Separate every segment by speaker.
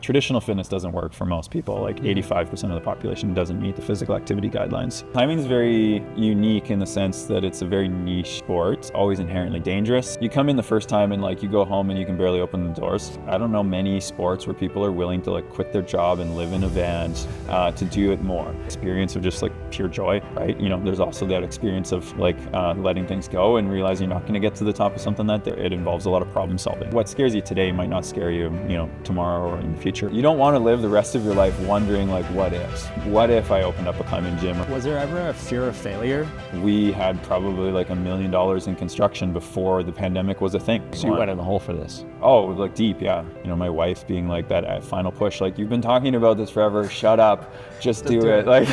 Speaker 1: traditional fitness doesn't work for most people. Like 85% of the population doesn't meet the physical activity guidelines. Climbing is very unique in the sense that it's a very niche sport. It's always inherently dangerous. You come in the first time and like you go home and you can barely open the doors. I don't know many sports where people are willing to like quit their job and live in a van to do it more. Experience of just like pure joy, right? You know, there's also that experience of like letting things go and realizing you're not going to get to the top of something that it involves a lot of problem solving. What scares you today might not scare you, you know, tomorrow or in the future. You don't want to live the rest of your life wondering like, what ifs? What if I opened up a climbing gym?
Speaker 2: Was there ever a fear of failure?
Speaker 1: We had probably like $1 million in construction before the pandemic was a thing.
Speaker 3: So you went in the hole for this?
Speaker 1: Oh, like deep, yeah. You know, my wife being like that final push, like, you've been talking about this forever, shut up, just do it. Like,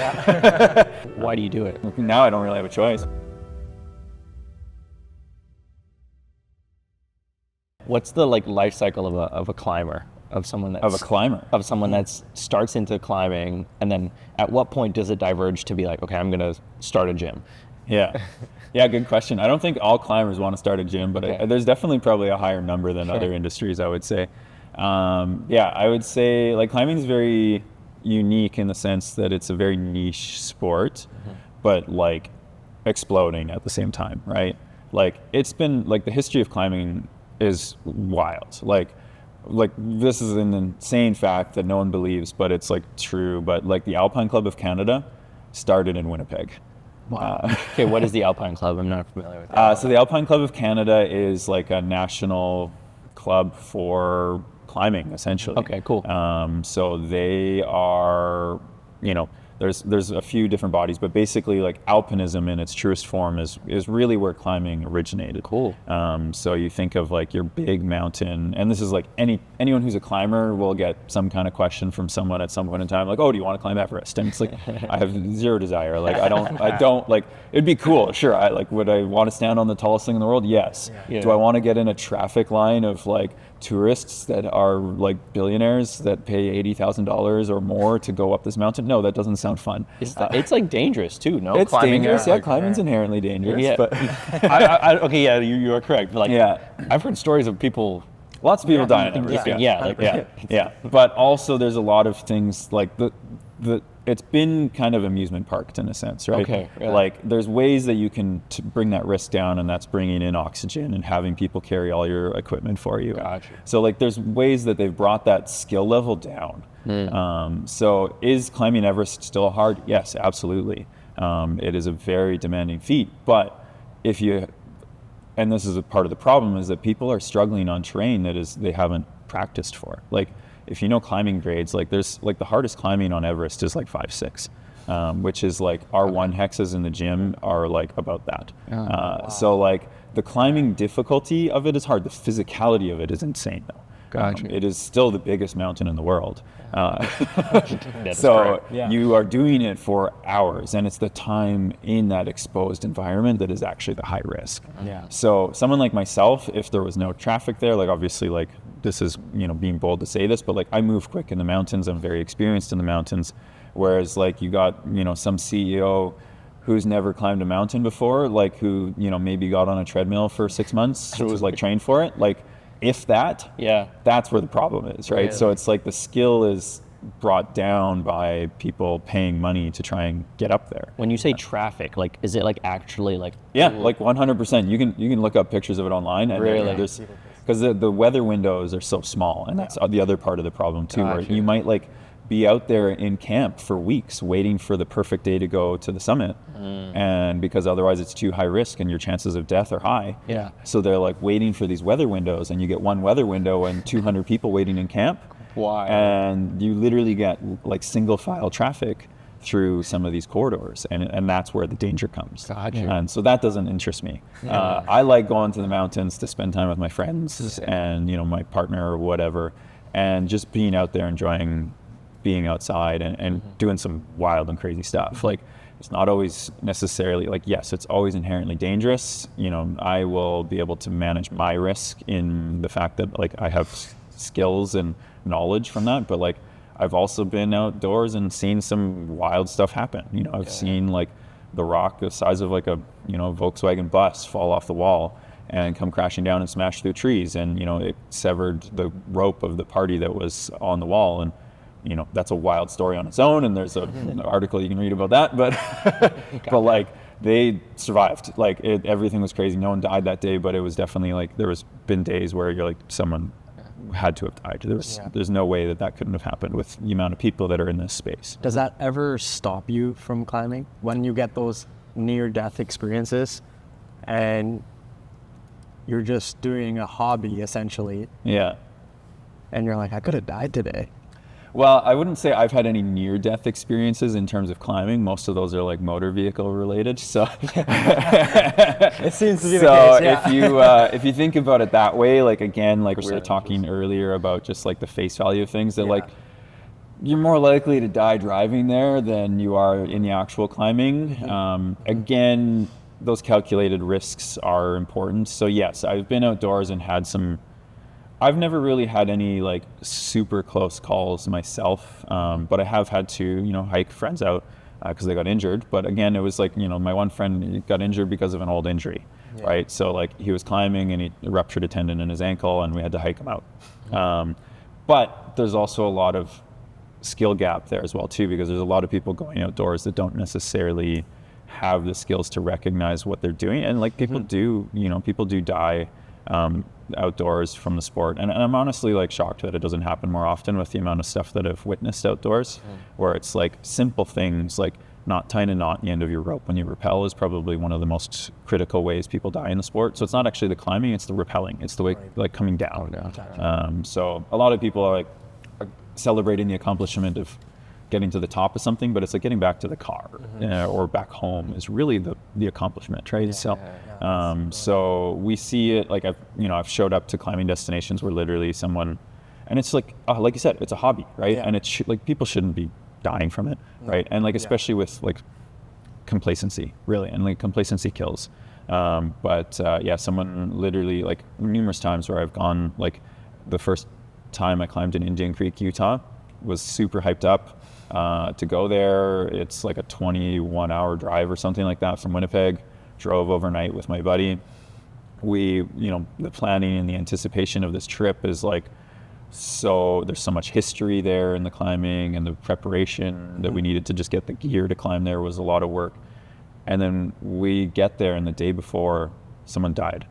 Speaker 3: why do you do it?
Speaker 1: Now I don't really have a choice.
Speaker 3: What's the like life cycle of a climber? Of someone that's that starts into climbing, and then at what point does it diverge to be like, okay, I'm gonna start a gym?
Speaker 1: Yeah, good question. I don't think all climbers want to start a gym, but there's definitely probably a higher number than other industries, I would say. I would say like climbing is very unique in the sense that it's a very niche sport, but like exploding at the same time, right? Like it's been like the history of climbing is wild. Like this is an insane fact that no one believes, but it's like true. But like the Alpine Club of Canada started in Winnipeg.
Speaker 3: Wow. Okay, what is the Alpine Club? I'm not familiar with that.
Speaker 1: So the Alpine Club of Canada is like a national club for climbing, essentially.
Speaker 3: Okay, cool.
Speaker 1: So they are, you know, there's a few different bodies, but basically like alpinism in its truest form is really where climbing originated.
Speaker 3: Cool.
Speaker 1: So you think of like your big mountain, and this is like anyone who's a climber will get some kind of question from someone at some point in time, like, oh, do you want to climb Everest? And it's like, I have zero desire. Like I don't like, it'd be cool. Sure. Would I want to stand on the tallest thing in the world? Yes. Yeah. Do I want to get in a traffic line of like tourists that are like billionaires that pay $80,000 or more to go up this mountain? No, that doesn't sound fun.
Speaker 3: It's like dangerous too, no?
Speaker 1: It's
Speaker 3: climbing
Speaker 1: dangerous, climbing's inherently dangerous.
Speaker 3: Yeah.
Speaker 1: But
Speaker 3: you are correct. But like, I've heard stories of people.
Speaker 1: Lots of people dying. But also there's a lot of things like it's been kind of amusement parked in a sense, right?
Speaker 3: Okay. Yeah.
Speaker 1: Like there's ways that you can bring that risk down, and that's bringing in oxygen and having people carry all your equipment for you.
Speaker 3: Gotcha.
Speaker 1: So like there's ways that they've brought that skill level down. So is climbing Everest still hard? Yes, absolutely. It is a very demanding feat, but and this is a part of the problem, is that people are struggling on terrain that they haven't practiced for. Like if you know climbing grades, like there's like the hardest climbing on Everest is like 5-6, which is like our 1 hexes in the gym are like about that. Wow. So like the climbing difficulty of it is hard. The physicality of it is insane though.
Speaker 3: Gotcha.
Speaker 1: It is still the biggest mountain in the world. So you are doing it for hours, and it's the time in that exposed environment that is actually the high risk.
Speaker 3: Yeah.
Speaker 1: So someone like myself, if there was no traffic there, like obviously like this is, you know, being bold to say this, but like I move quick in the mountains. I'm very experienced in the mountains. Whereas like you got, you know, some CEO who's never climbed a mountain before, like who, you know, maybe got on a treadmill for 6 months, who was like trained for it. Like, if that, that's where the problem is, right? So it's like the skill is brought down by people paying money to try and get up there.
Speaker 3: When you say traffic, like, is it like actually like?
Speaker 1: Yeah, like 100%. You can look up pictures of it online, and
Speaker 3: really,
Speaker 1: because the weather windows are so small, and that's the other part of the problem too, where you might like be out there in camp for weeks waiting for the perfect day to go to the summit, and because otherwise it's too high risk and your chances of death are high.
Speaker 3: Yeah.
Speaker 1: So they're like waiting for these weather windows, and you get one weather window and 200 people waiting in camp.
Speaker 3: Why?
Speaker 1: And you literally get like single file traffic through some of these corridors, and that's where the danger comes.
Speaker 3: Gotcha.
Speaker 1: And so that doesn't interest me. I like going to the mountains to spend time with my friends and, you know, my partner or whatever, and just being out there enjoying being outside and doing some wild and crazy stuff. Like it's not always necessarily like, yes, it's always inherently dangerous. You know, I will be able to manage my risk in the fact that like I have skills and knowledge from that, but like I've also been outdoors and seen some wild stuff happen. You know, I've seen like the rock the size of like a, you know, Volkswagen bus fall off the wall, and come crashing down and smash through trees. And, it severed the rope of the party that was on the wall. And, that's a wild story on its own. And there's an article you can read about that. But like, they survived. Like, everything was crazy. No one died that day, but it was definitely like, there was been days where you're like, someone had to have died. There's no way that couldn't have happened with the amount of people that are in this space.
Speaker 2: Does that ever stop you from climbing when you get those near-death experiences and you're just doing a hobby essentially?
Speaker 1: Yeah.
Speaker 2: And you're like, I could have died today.
Speaker 1: Well, I wouldn't say I've had any near-death experiences in terms of climbing. Most of those are like motor vehicle related. So
Speaker 2: it seems to be the case. Yeah.
Speaker 1: if you think about it that way, like again, like we were talking earlier about just like the face value of things, that like you're more likely to die driving there than you are in the actual climbing. Again, those calculated risks are important. So yes, I've been outdoors and had some. I've never really had any like super close calls myself, but I have had to, hike friends out because they got injured. But again, it was like, my one friend got injured because of an old injury, right? So like he was climbing and he ruptured a tendon in his ankle and we had to hike him out. But there's also a lot of skill gap there as well too, because there's a lot of people going outdoors that don't necessarily have the skills to recognize what they're doing. And like people do, people do die outdoors from the sport, and I'm honestly like shocked that it doesn't happen more often with the amount of stuff that I've witnessed outdoors, where it's like simple things like not tying a knot at the end of your rope when you rappel is probably one of the most critical ways people die in the sport. So it's not actually the climbing, it's the rappelling, it's the way like coming down. So a lot of people are celebrating the accomplishment of getting to the top of something, but it's like getting back to the car or back home is really the accomplishment, right? So we see it like I've showed up to climbing destinations where literally someone, and it's like you said, it's a hobby, right? And it's like people shouldn't be dying from it, right? And like especially with like complacency, really, and like complacency kills. Someone literally like numerous times where I've gone, like the first time I climbed in Indian Creek, Utah, was super hyped up to go there. It's like a 21-hour drive or something like that from Winnipeg. Drove overnight with my buddy. We, the planning and the anticipation of this trip is like, so there's so much history there in the climbing, and the preparation that we needed to just get the gear to climb there was a lot of work. And then we get there, and the day before someone died.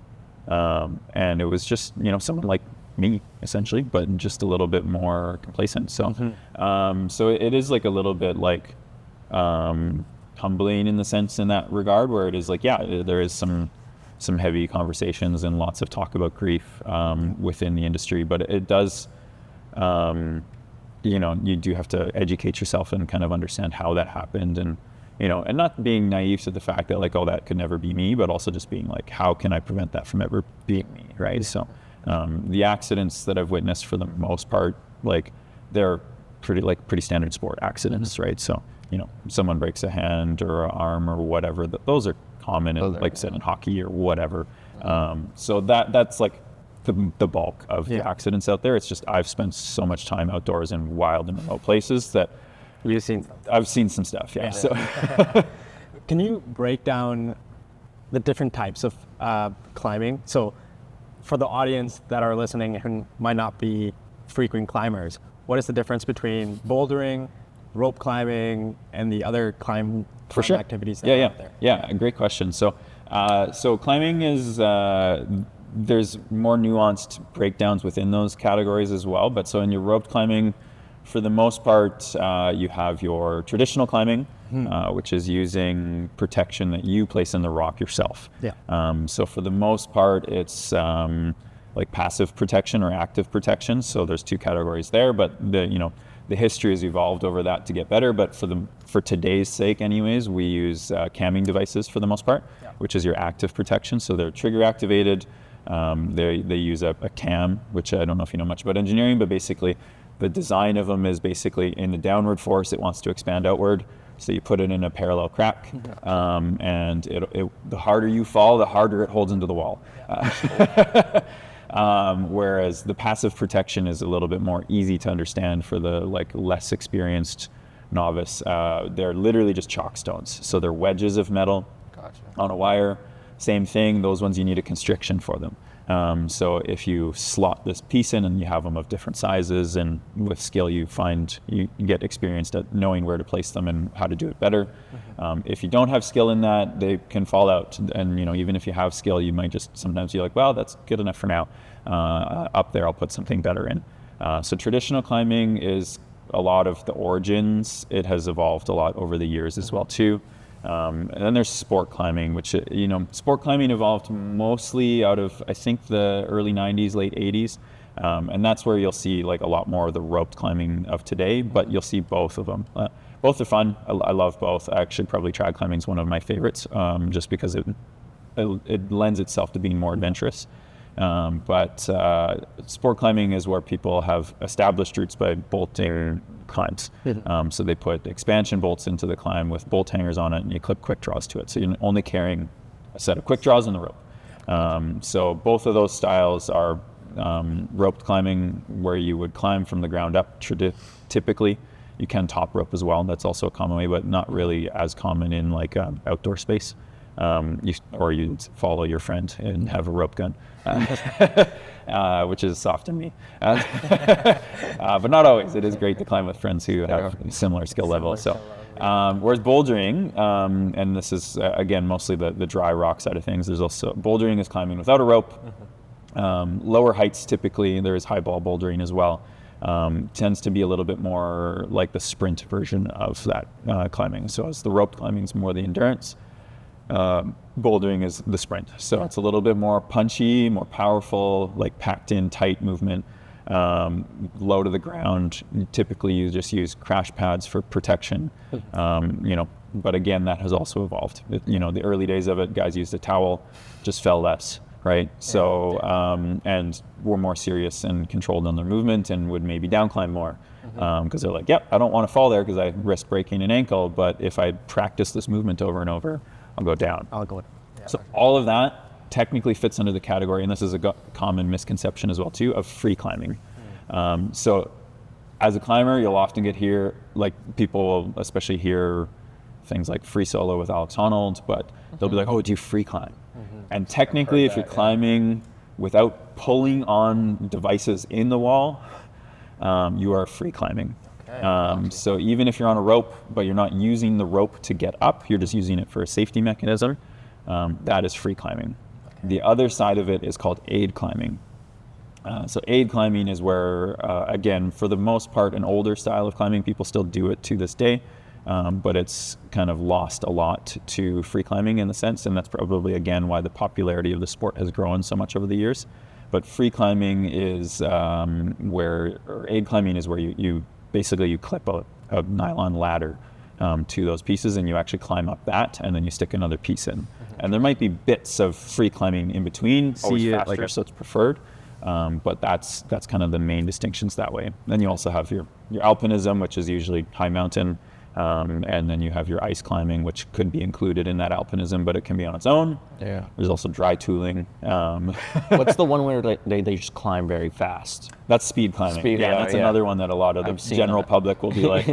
Speaker 1: And it was just, someone like me essentially, but just a little bit more complacent. So, so it is like a little bit like humbling in the sense in that regard, where it is like, there is some heavy conversations and lots of talk about grief within the industry, but it does, you do have to educate yourself and kind of understand how that happened, and and not being naive to the fact that like, oh, that could never be me, but also just being like, how can I prevent that from ever being me, right? So the accidents that I've witnessed, for the most part, like they're pretty standard sport accidents, right? So someone breaks a hand or an arm or whatever, those are common, like I said, in hockey or whatever. So that's like the bulk of the accidents out there. It's just I've spent so much time outdoors in wild and remote places that I've seen some stuff. So
Speaker 2: can you break down the different types of climbing? So for the audience that are listening who might not be frequent climbers, what is the difference between bouldering, rope climbing, and the other climb activities that are out there?
Speaker 1: Yeah, great question. So climbing is, there's more nuanced breakdowns within those categories as well. But so in your rope climbing, for the most part, you have your traditional climbing, which is using protection that you place in the rock yourself. So for the most part, it's like passive protection or active protection. So there's two categories there, but the history has evolved over that to get better. But for today's sake anyways, we use camming devices for the most part, which is your active protection. So they're trigger activated. They use a cam, which I don't know if you know much about engineering, but basically the design of them is basically in the downward force, it wants to expand outward. So you put it in a parallel crack, and the harder you fall, the harder it holds into the wall. Whereas the passive protection is a little bit more easy to understand for the like less experienced novice. They're literally just chalk stones. So they're wedges of metal on a wire. same thing. Those ones you need a constriction for them. So if you slot this piece in and you have them of different sizes, and with skill you get experienced at knowing where to place them and how to do it better. If you don't have skill in that, they can fall out, and even if you have skill, you might just sometimes you're like, well, that's good enough for now. Up there I'll put something better in. So traditional climbing is a lot of the origins. It has evolved a lot over the years as well too. And then there's sport climbing, which, sport climbing evolved mostly out of, I think, the early 90s, late 80s. And that's where you'll see like a lot more of the roped climbing of today, but you'll see both of them. Both are fun. I love both. Actually, probably trad climbing is one of my favorites, just because it lends itself to being more adventurous. But sport climbing is where people have established routes by bolting climbs. So they put expansion bolts into the climb with bolt hangers on it, and you clip quick draws to it. So you're only carrying a set of quick draws and the rope. So both of those styles are roped climbing, where you would climb from the ground up. Typically, you can top rope as well. That's also a common way, but not really as common in like outdoor space. You'd follow your friend and have a rope gun, which is soft in me. But not always. It is great to climb with friends who have similar skill level. Whereas bouldering, and this is again mostly the dry rock side of things. There's also bouldering is climbing without a rope. Lower heights typically. There is high ball bouldering as well. Tends to be a little bit more like the sprint version of that climbing. So as the rope climbing is more the endurance. Bouldering is the sprint, so it's a little bit more punchy, more powerful, like packed in tight movement, low to the ground. Typically you just use crash pads for protection, but again, that has also evolved. The early days of it, guys used a towel, just fell less, right? So and were more serious and controlled on their movement, and would maybe down climb more, because they're like, I don't want to fall there because I risk breaking an ankle, but if I practice this movement over and over, I'll go down. So all of that technically fits under the category, and this is a common misconception as well too, of free climbing. So as a climber, you'll often like people will especially hear things like free solo with Alex Honnold, but they'll be like, do you free climb? And technically, if you're climbing without pulling on devices in the wall, you are free climbing. So even if you're on a rope, but you're not using the rope to get up, you're just using it for a safety mechanism, that is free climbing. The other side of it is called aid climbing. So aid climbing is where, again, for the most part, an older style of climbing. People still do it to this day, but it's kind of lost a lot to free climbing in the sense, and that's probably, again, why the popularity of the sport has grown so much over the years. But free climbing is or aid climbing is where you basically you clip a nylon ladder to those pieces, and you actually climb up that, and then you stick another piece in. And there might be bits of free climbing in between, always faster, so it's preferred. But that's kind of the main distinctions that way. Then you also have your alpinism, which is usually high mountain, and then you have your ice climbing, which could be included in that alpinism, but it can be on its own. Yeah. There's also dry tooling.
Speaker 3: What's the one where they just climb very fast?
Speaker 1: That's speed climbing. That's another one that a lot of the general public will be like,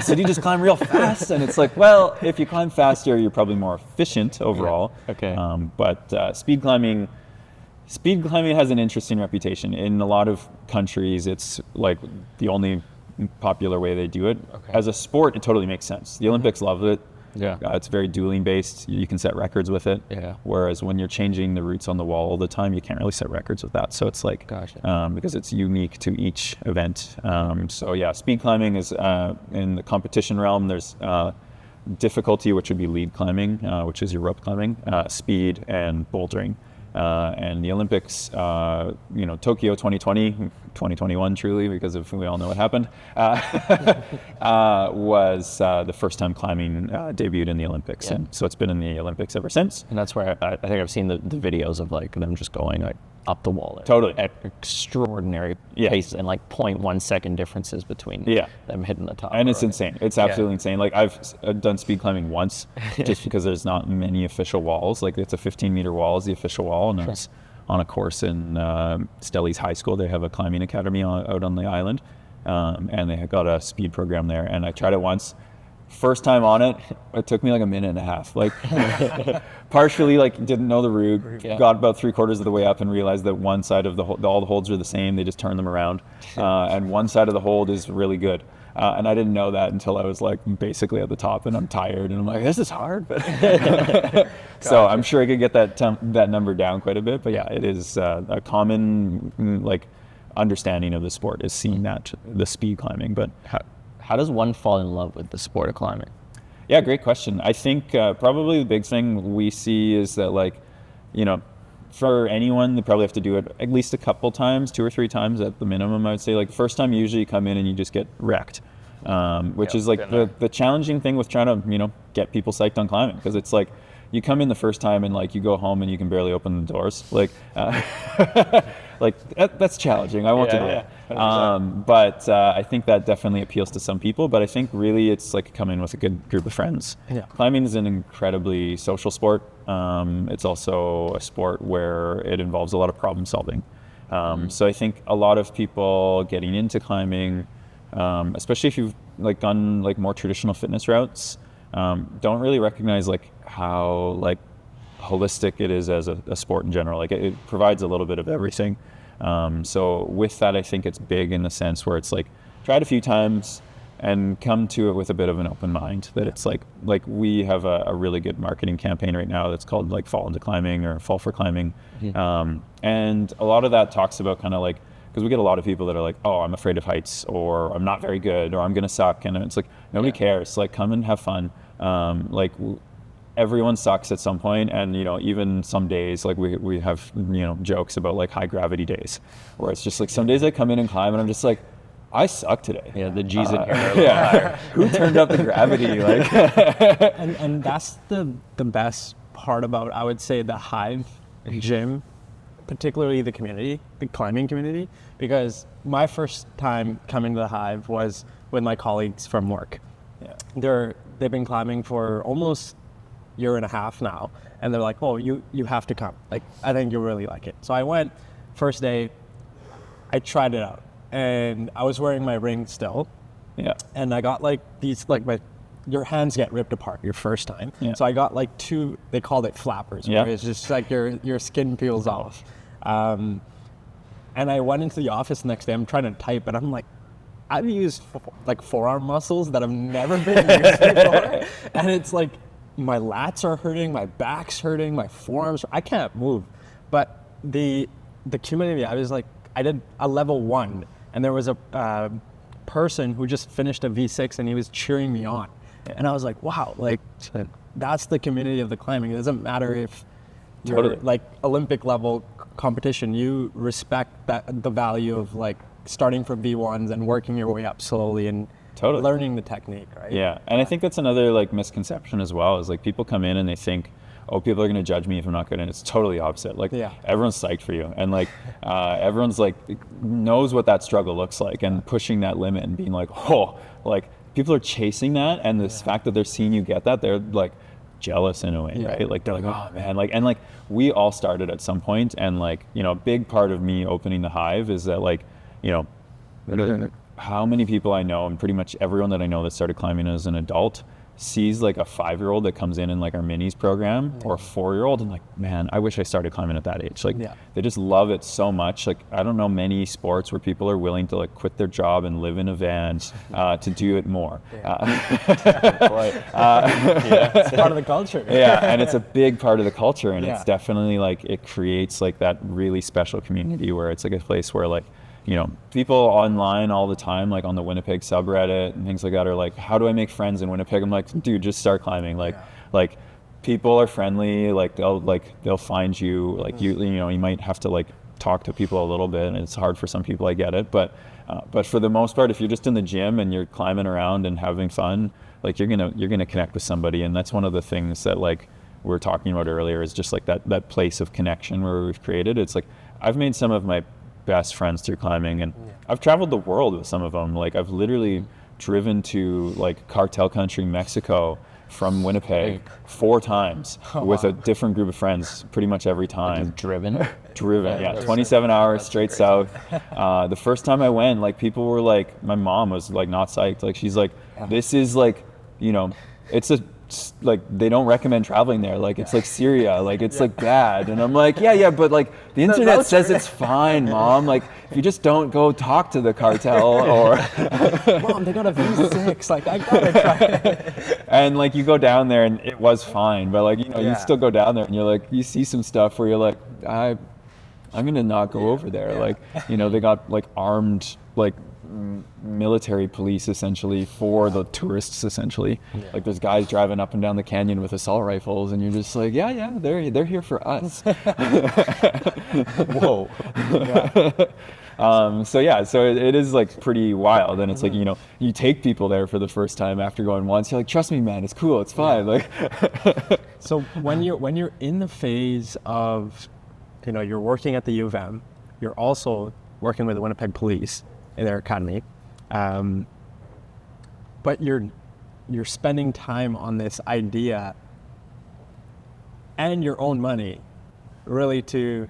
Speaker 1: so do you just climb real fast? And it's like, well, if you climb faster, you're probably more efficient overall.
Speaker 3: Yeah. Okay.
Speaker 1: But speed climbing has an interesting reputation. In a lot of countries, it's like the only popular way they do it. Okay. As a sport, it totally makes sense. The Olympics love it. Yeah. It's very dueling based. You can set records with it. Yeah. Whereas when you're changing the routes on the wall all the time, you can't really set records with that. So it's like, because it's unique to each event. Speed climbing is in the competition realm. There's difficulty, which would be lead climbing, which is your rope climbing, speed, and bouldering. And the Olympics, Tokyo 2020, 2021 truly, because we all know what happened, was the first time climbing debuted in the Olympics. Yeah. And so it's been in the Olympics ever since.
Speaker 3: And that's where I think I've seen the videos of like them just going like up the wall.
Speaker 1: Totally.
Speaker 3: At extraordinary paces and like 0.1 second differences between them hitting the top.
Speaker 1: And it's insane. It's absolutely insane. Like I've done speed climbing once just because there's not many official walls. Like it's a 15-meter wall is the official wall, and it's on a course in Stellies High School. They have a climbing academy out on the island, and they got a speed program there. And I tried it once. First time on it, it took me like a minute and a half. Like, partially like didn't know the route, got about 3/4 of the way up and realized that one side of all the holds are the same. They just turn them around, and one side of the hold is really good. And I didn't know that until I was like basically at the top, and I'm tired, and I'm like, this is hard. But so I'm sure I could get that number down quite a bit. But yeah, it is a common like understanding of the sport is seeing that the speed climbing. But
Speaker 3: how does one fall in love with the sport of climbing?
Speaker 1: Yeah, great question. I think probably the big thing we see is that, like, you know, for anyone, they probably have to do it at least a couple times, 2 or 3 times at the minimum. I would say, like, the first time usually you come in and you just get wrecked, which is like the challenging thing with trying to, you know, get people psyched on climbing, because it's like you come in the first time and like you go home and you can barely open the doors. Like, like that's challenging. I won't deny it. But I think that definitely appeals to some people. But I think really it's like coming with a good group of friends.
Speaker 2: Yeah.
Speaker 1: Climbing is an incredibly social sport. It's also a sport where it involves a lot of problem solving. So I think a lot of people getting into climbing, especially if you've like done like more traditional fitness routes, don't really recognize like how like holistic it is as a sport in general. Like it provides a little bit of everything. So with that, I think it's big in the sense where it's like try it a few times and come to it with a bit of an open mind, that it's like we have a really good marketing campaign right now that's called like Fall into Climbing or Fall for Climbing. And a lot of that talks about kind of like, because we get a lot of people that are like, oh, I'm afraid of heights, or I'm not very good, or I'm going to suck. And it's like, nobody cares. Like, come and have fun. Everyone sucks at some point, and you know, even some days, like we have, you know, jokes about like high gravity days, where it's just like some days I come in and climb and I'm just like, I suck today.
Speaker 3: Yeah, the G's in here are a little higher.
Speaker 1: Who turned up the gravity? Like,
Speaker 2: and that's the best part about, I would say, the Hive Gym, particularly the community, the climbing community, because my first time coming to the Hive was with my colleagues from work. Yeah. They've been climbing for almost a year and a half now, and they're like, oh, you have to come. Like, I think you'll really like it. So I went, first day, I tried it out, and I was wearing my ring still.
Speaker 1: Yeah.
Speaker 2: And I got like these, like your hands get ripped apart your first time. Yeah. So I got like 2, they called it flappers. Yeah. It's just like your skin peels off. And I went into the office the next day, I'm trying to type, and I'm like, I've used like forearm muscles that have never been used before. And it's like, my lats are hurting, my back's hurting, my forearms, I can't move. But the community, I was like, I did a level 1, and there was a person who just finished a V6 and he was cheering me on. And I was like, wow, like that's the community of the climbing. It doesn't matter if you're like Olympic level competition, you respect the value of like starting from V1s and working your way up slowly and learning the technique, right?
Speaker 1: Yeah, and I think that's another like misconception as well, is like people come in and they think, oh, people are going to judge me if I'm not good, and it's totally opposite. Like, everyone's psyched for you, and like everyone's like knows what that struggle looks like, and pushing that limit and being like, oh, like people are chasing that, and this fact that they're seeing you get that, they're like jealous in a way, right? Like they're like, oh man, like, and like we all started at some point, and like, you know, a big part of me opening the Hive is that, like, you know, how many people I know, and pretty much everyone that I know that started climbing as an adult sees like a 5-year-old that comes in like our minis program, or a 4-year-old, and like, man, I wish I started climbing at that age. Like, they just love it so much. Like, I don't know many sports where people are willing to like quit their job and live in a van to do it more.
Speaker 2: It's part of the culture.
Speaker 1: And it's a big part of the culture, and it's definitely like, it creates like that really special community where it's like a place where, like, you know, people online all the time, like on the Winnipeg subreddit and things like that, are like, how do I make friends in Winnipeg? I'm like, dude, just start climbing. Like, like people are friendly. Like they'll find you. Like you know, you might have to like talk to people a little bit, and it's hard for some people. I get it, but for the most part, if you're just in the gym and you're climbing around and having fun, like you're gonna connect with somebody, and that's one of the things that like we were talking about earlier, is just like that place of connection where we've created. It's like, I've made some of my best friends through climbing, and I've traveled the world with some of them. Like, I've literally driven to like cartel country Mexico from Winnipeg 4 times with a different group of friends pretty much every time.
Speaker 3: Driven,
Speaker 1: yeah, 27 hours straight south. The first time I went, like, people were like, my mom was like not psyched. Like, she's like, this is like you know, it's like they don't recommend traveling there. Like it's like Syria, like it's like bad. And I'm like, yeah, but like the internet says it's fine, Mom. Like if you just don't go talk to the cartel or
Speaker 2: Mom, they got a V6. Like I gotta try it.
Speaker 1: And like you go down there and it was fine, but like, you know, you still go down there and you're like, you see some stuff where you're like, I'm gonna not go over there. Like, you know, they got like armed like military police essentially for the tourists essentially. Like there's guys driving up and down the canyon with assault rifles and you're just like, yeah, they're here for us.
Speaker 2: Whoa.
Speaker 1: So it is like pretty wild, and it's like, you know, you take people there for the first time after going once, you're like, trust me, man, it's cool, it's fine. Like
Speaker 2: So when you're in the phase of, you know, you're working at the U of M, you're also working with the Winnipeg Police in their academy, but you're spending time on this idea and your own money really to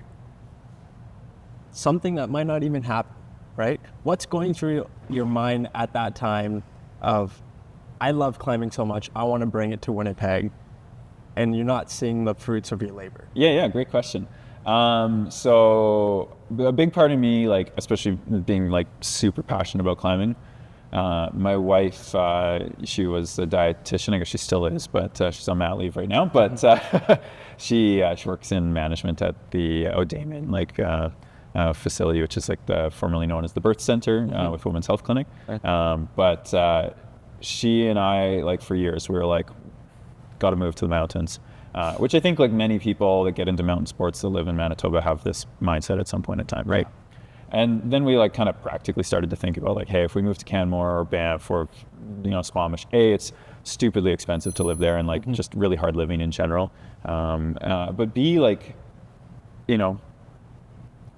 Speaker 2: something that might not even happen, right? What's going through your mind at that time of, I love climbing so much, I want to bring it to Winnipeg, and you're not seeing the fruits of your labor?
Speaker 1: Yeah, great question. So a big part of me, like, especially being like super passionate about climbing, my wife, she was a dietitian. I guess she still is, but she's on mat leave right now. But she works in management at the O'Damon facility, which is like the formerly known as the Birth Center with Women's Health Clinic. But she and I, like for years, we were like, got to move to the mountains. Which I think like many people that get into mountain sports that live in Manitoba have this mindset at some point in time, right? And then we like kind of practically started to think about like, hey, if we move to Canmore or Banff or, you know, Squamish, it's stupidly expensive to live there and like just really hard living in general. But B, like, you know,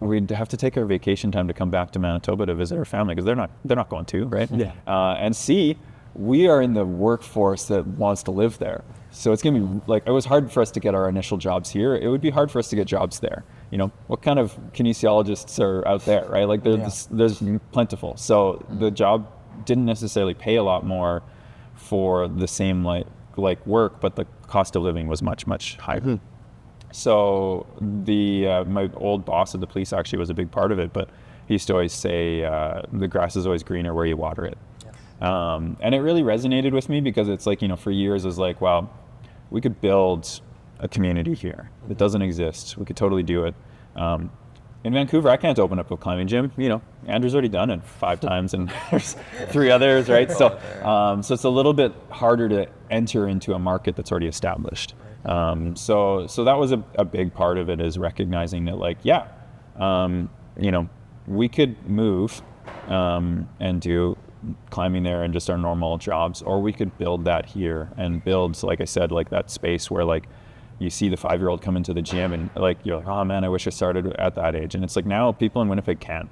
Speaker 1: we'd have to take our vacation time to come back to Manitoba to visit our family because they're not going to, right?
Speaker 2: Yeah.
Speaker 1: And C, we are in the workforce that wants to live there. So it's going to be like, it was hard for us to get our initial jobs here. It would be hard for us to get jobs there. You know, what kind of kinesiologists are out there, right? Like there's plentiful. So the job didn't necessarily pay a lot more for the same like work, but the cost of living was much, much higher. So my old boss at the police actually was a big part of it, but he used to always say, the grass is always greener where you water it. And it really resonated with me because it's like, you know, for years it was like, wow, we could build a community here that doesn't exist. We could totally do it. In Vancouver, I can't open up a climbing gym. You know, Andrew's already done it 5 times and there's 3 others, right? So it's a little bit harder to enter into a market that's already established. So that was a big part of it, is recognizing that like, you know, we could move and do climbing there and just our normal jobs, or we could build that here and build, like I said, like that space where like you see the 5-year-old come into the gym and like you're like, oh man, I wish I started at that age. And it's like now people in Winnipeg can.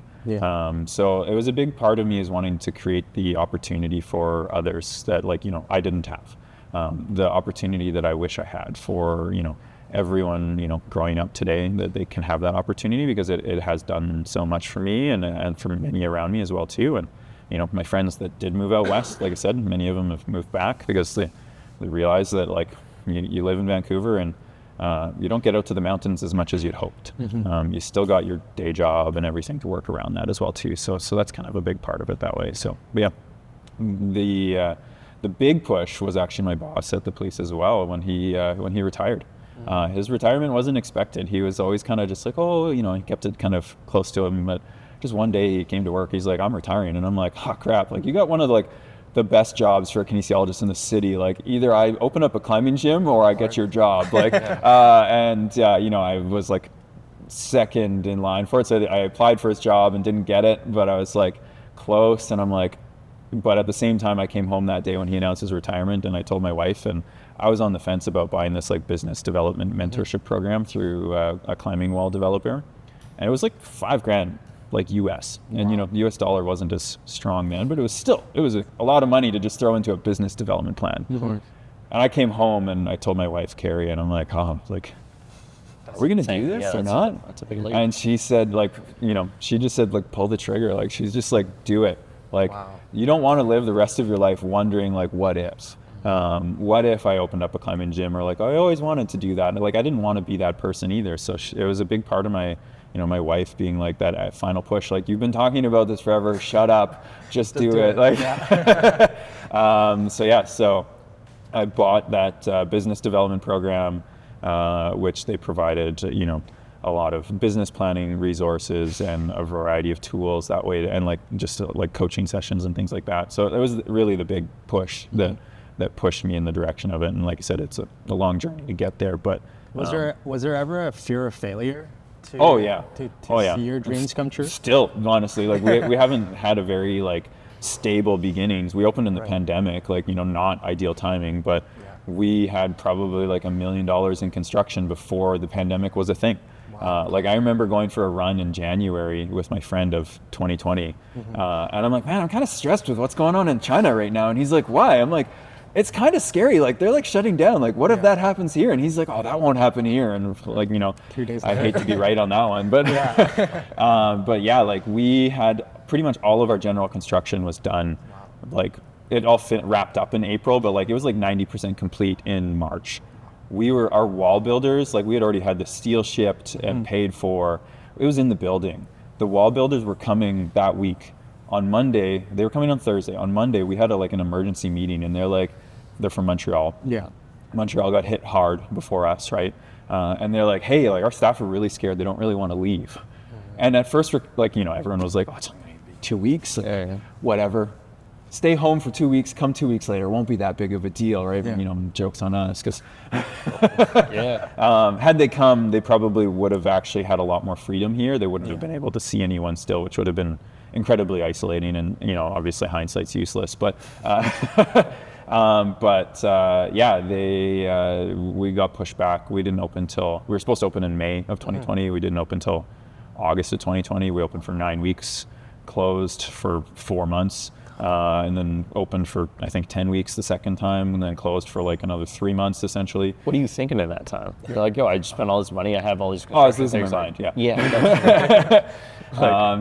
Speaker 1: So it was a big part of me is wanting to create the opportunity for others that like, you know, I didn't have. The opportunity that I wish I had for, you know, everyone, you know, growing up today, that they can have that opportunity, because it has done so much for me and for many around me as well too. And you know, my friends that did move out west, like I said, many of them have moved back because they realize that like you live in Vancouver and you don't get out to the mountains as much as you'd hoped. You still got your day job and everything to work around that as well too. So that's kind of a big part of it that way. So but yeah, the big push was actually my boss at the police as well when he retired. His retirement wasn't expected. He was always kind of just like, oh, you know, he kept it kind of close to him, but just one day he came to work, he's like, I'm retiring. And I'm like, oh crap, like you got one of like the best jobs for a kinesiologist in the city. Like either I open up a climbing gym or I get your job. Like, you know, I was like second in line for it. So I applied for his job and didn't get it, but I was like close. And I'm like, but at the same time I came home that day when he announced his retirement, and I told my wife, and I was on the fence about buying this like business development mentorship program through a climbing wall developer. And it was like $5,000. Like US. And you know, the US dollar wasn't as strong then, but it was a lot of money to just throw into a business development plan. And I came home and I told my wife, Kori, and I'm like, oh, like, are we gonna do this or not?
Speaker 3: That's a big leap.
Speaker 1: And she said, like, you know, she just said, like, pull the trigger. Like, she's just like, do it. Like, you don't want to live the rest of your life wondering like what ifs. What if I opened up a climbing gym, or like I always wanted to do that. And, like I didn't want to be that person either. So it was a big part of my, my wife being like that final push, like you've been talking about this forever, shut up, just do it. Like, so I bought that business development program, which they provided, a lot of business planning resources and a variety of tools that way, and like just like coaching sessions and things like that. So it was really the big push that pushed me in the direction of it. And like I said, it's a long journey to get there. But
Speaker 2: was there ever a fear of failure?
Speaker 1: To
Speaker 2: see your dreams come true?
Speaker 1: Still, honestly, like we haven't had a very like stable beginnings. We opened in the pandemic, like, not ideal timing, but we had probably like $1 million in construction before the pandemic was a thing. Like I remember going for a run in January with my friend of 2020, and I'm like, man, I'm kind of stressed with what's going on in China right now. And he's like, why? I'm like, it's kind of scary. Like they're like shutting down. Like what if that happens here? And he's like, oh, that won't happen here. And like,
Speaker 2: 2 days
Speaker 1: I hate to be right on that one, but but yeah, like we had pretty much all of our general construction was done. Like it all wrapped up in April, but like it was like 90% complete in March. Our wall builders, like we had already had the steel shipped and paid for. It was in the building. The wall builders were coming that week. On Monday, they were coming on Thursday. On Monday, we had an emergency meeting, and they're from Montreal. Yeah. Montreal got hit hard before us, right? And they're like, hey, like our staff are really scared. They don't really want to leave. And at first, like, everyone was like, oh, it's only gonna be 2 weeks, like, whatever. Stay home for 2 weeks, come 2 weeks later, it won't be that big of a deal, right? Yeah. Joke's on us, because had they come, they probably would have actually had a lot more freedom here. They wouldn't have been able to see anyone still, which would have been incredibly isolating, and obviously hindsight's useless. But we got pushed back. We didn't open till, we were supposed to open in May of 2020. We didn't open till August of 2020. We opened for 9 weeks, closed for 4 months. And then opened for, I think, 10 weeks the second time, and then closed for like another 3 months, essentially.
Speaker 3: What are you thinking at that time? You're like, yo, I just spent all this money, I have all these...
Speaker 1: Oh, I was losing my mind, yeah.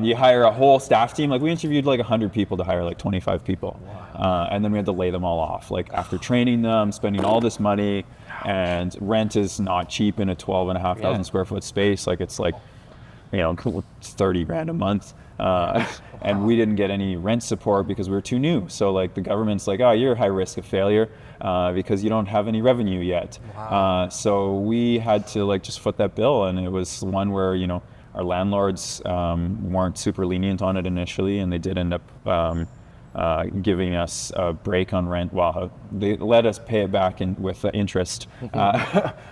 Speaker 1: You hire a whole staff team. Like we interviewed like 100 people to hire like 25 people. Wow. And then we had to lay them all off. Like after training them, spending all this money, and rent is not cheap in a 12,500 square foot space. Like it's like, 30 grand a month. And we didn't get any rent support because we were too new. So like the government's like, oh, you're high risk of failure because you don't have any revenue yet. Wow. So we had to like just foot that bill, and it was one where our landlords weren't super lenient on it initially, and they did end up giving us a break on rent while they let us pay it back with interest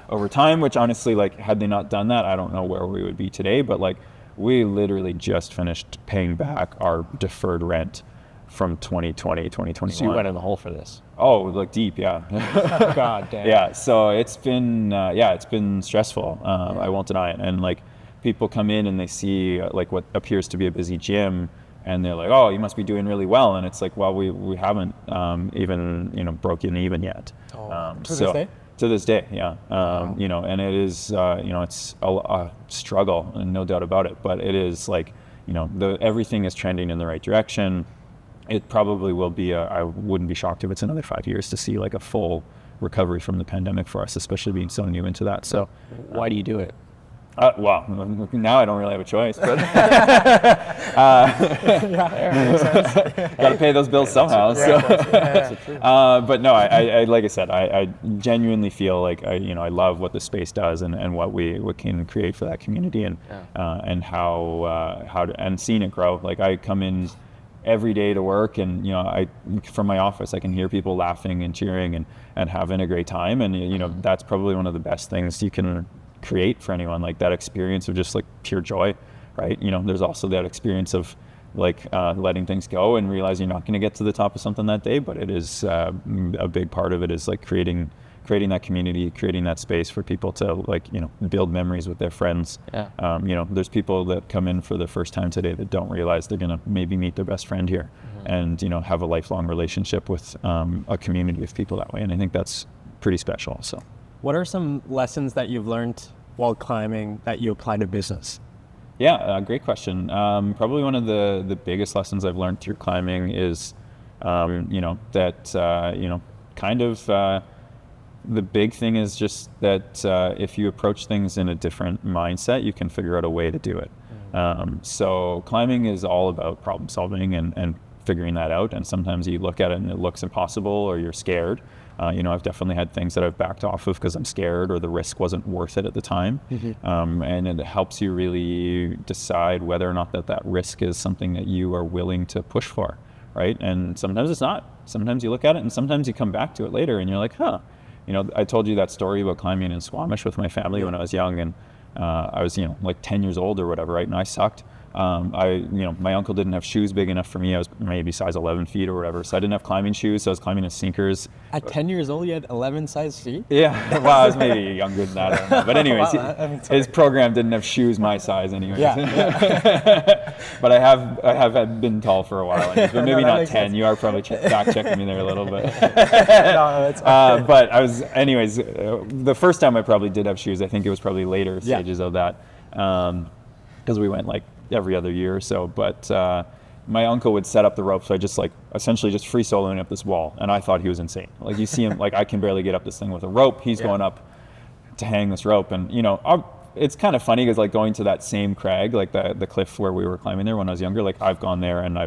Speaker 1: over time. Which honestly, like had they not done that, I don't know where we would be today. But like, we literally just finished paying back our deferred rent from 2020, 2021.
Speaker 3: So you went in the hole for this?
Speaker 1: Oh, like deep, yeah.
Speaker 3: God damn.
Speaker 1: Yeah, so it's been stressful. I won't deny it. And like, people come in and they see like what appears to be a busy gym, and they're like, oh, you must be doing really well. And it's like, well, we haven't even broken even yet.
Speaker 2: This day?
Speaker 1: To this day, yeah. And it is, it's a struggle, and no doubt about it. But it is like, everything is trending in the right direction. It probably will be. I wouldn't be shocked if it's another 5 years to see like a full recovery from the pandemic for us, especially being so new into that. So,
Speaker 3: why do you do it?
Speaker 1: Well, now I don't really have a choice, but got to pay those bills somehow. But no, I like I said, I genuinely feel like I love what the space does, and what we can create for that community, and and seeing it grow. Like I come in every day to work, and from my office I can hear people laughing and cheering and having a great time, and that's probably one of the best things you can create for anyone, like that experience of just like pure joy, right? There's also that experience of like letting things go and realizing you're not going to get to the top of something that day, but it is a big part of it is like creating that community, creating that space for people to like build memories with their friends. There's people that come in for the first time today that don't realize they're going to maybe meet their best friend here, and have a lifelong relationship with a community of people that way, and I think that's pretty special. So
Speaker 2: what are some lessons that you've learned while climbing that you apply to business?
Speaker 1: Yeah, great question. Probably one of the biggest lessons I've learned through climbing is, that kind of the big thing is just that if you approach things in a different mindset, you can figure out a way to do it. So climbing is all about problem solving and figuring that out. And sometimes you look at it and it looks impossible, or you're scared. I've definitely had things that I've backed off of because I'm scared, or the risk wasn't worth it at the time. And it helps you really decide whether or not that risk is something that you are willing to push for, right? And sometimes it's not. Sometimes you look at it and sometimes you come back to it later and you're like, I told you that story about climbing in Squamish with my family when I was young, and I was, like 10 years old or whatever, right? And I sucked. My uncle didn't have shoes big enough for me. I was maybe size 11 feet or whatever. So I didn't have climbing shoes. So I was climbing in sneakers.
Speaker 2: At 10 years old, you had 11 size feet?
Speaker 1: Yeah. Well, I was maybe younger than that. I don't know. But anyways, his program didn't have shoes my size anyways. But I have been tall for a while. But maybe not 10. Sense. You are probably fact checking me there a little bit.
Speaker 2: No, it's okay.
Speaker 1: But I was, anyways, the first time I probably did have shoes, I think it was probably later stages of that. Because we went like every other year or so, but my uncle would set up the rope, so I just essentially just free soloing up this wall, and I thought he was insane. Like, you see him, like, I can barely get up this thing with a rope, he's going up to hang this rope, and it's kind of funny because like going to that same crag, like the cliff where we were climbing there when I was younger, like I've gone there and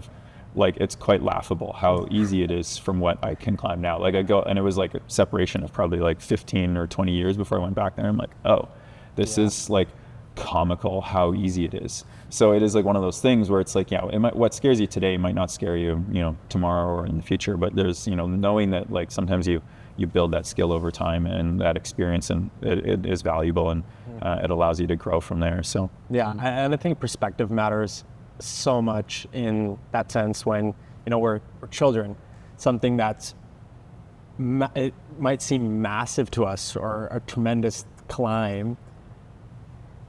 Speaker 1: it's quite laughable how easy it is from what I can climb now. Like I go, and it was like a separation of probably like 15 or 20 years before I went back there. I'm like, oh, this is like comical how easy it is. So it is like one of those things where it's like, what scares you today might not scare you, tomorrow or in the future. But there's, knowing that like sometimes you build that skill over time and that experience, and it is valuable, and it allows you to grow from there. So
Speaker 2: and I think perspective matters so much in that sense when we're children. Something that's it might seem massive to us or a tremendous climb.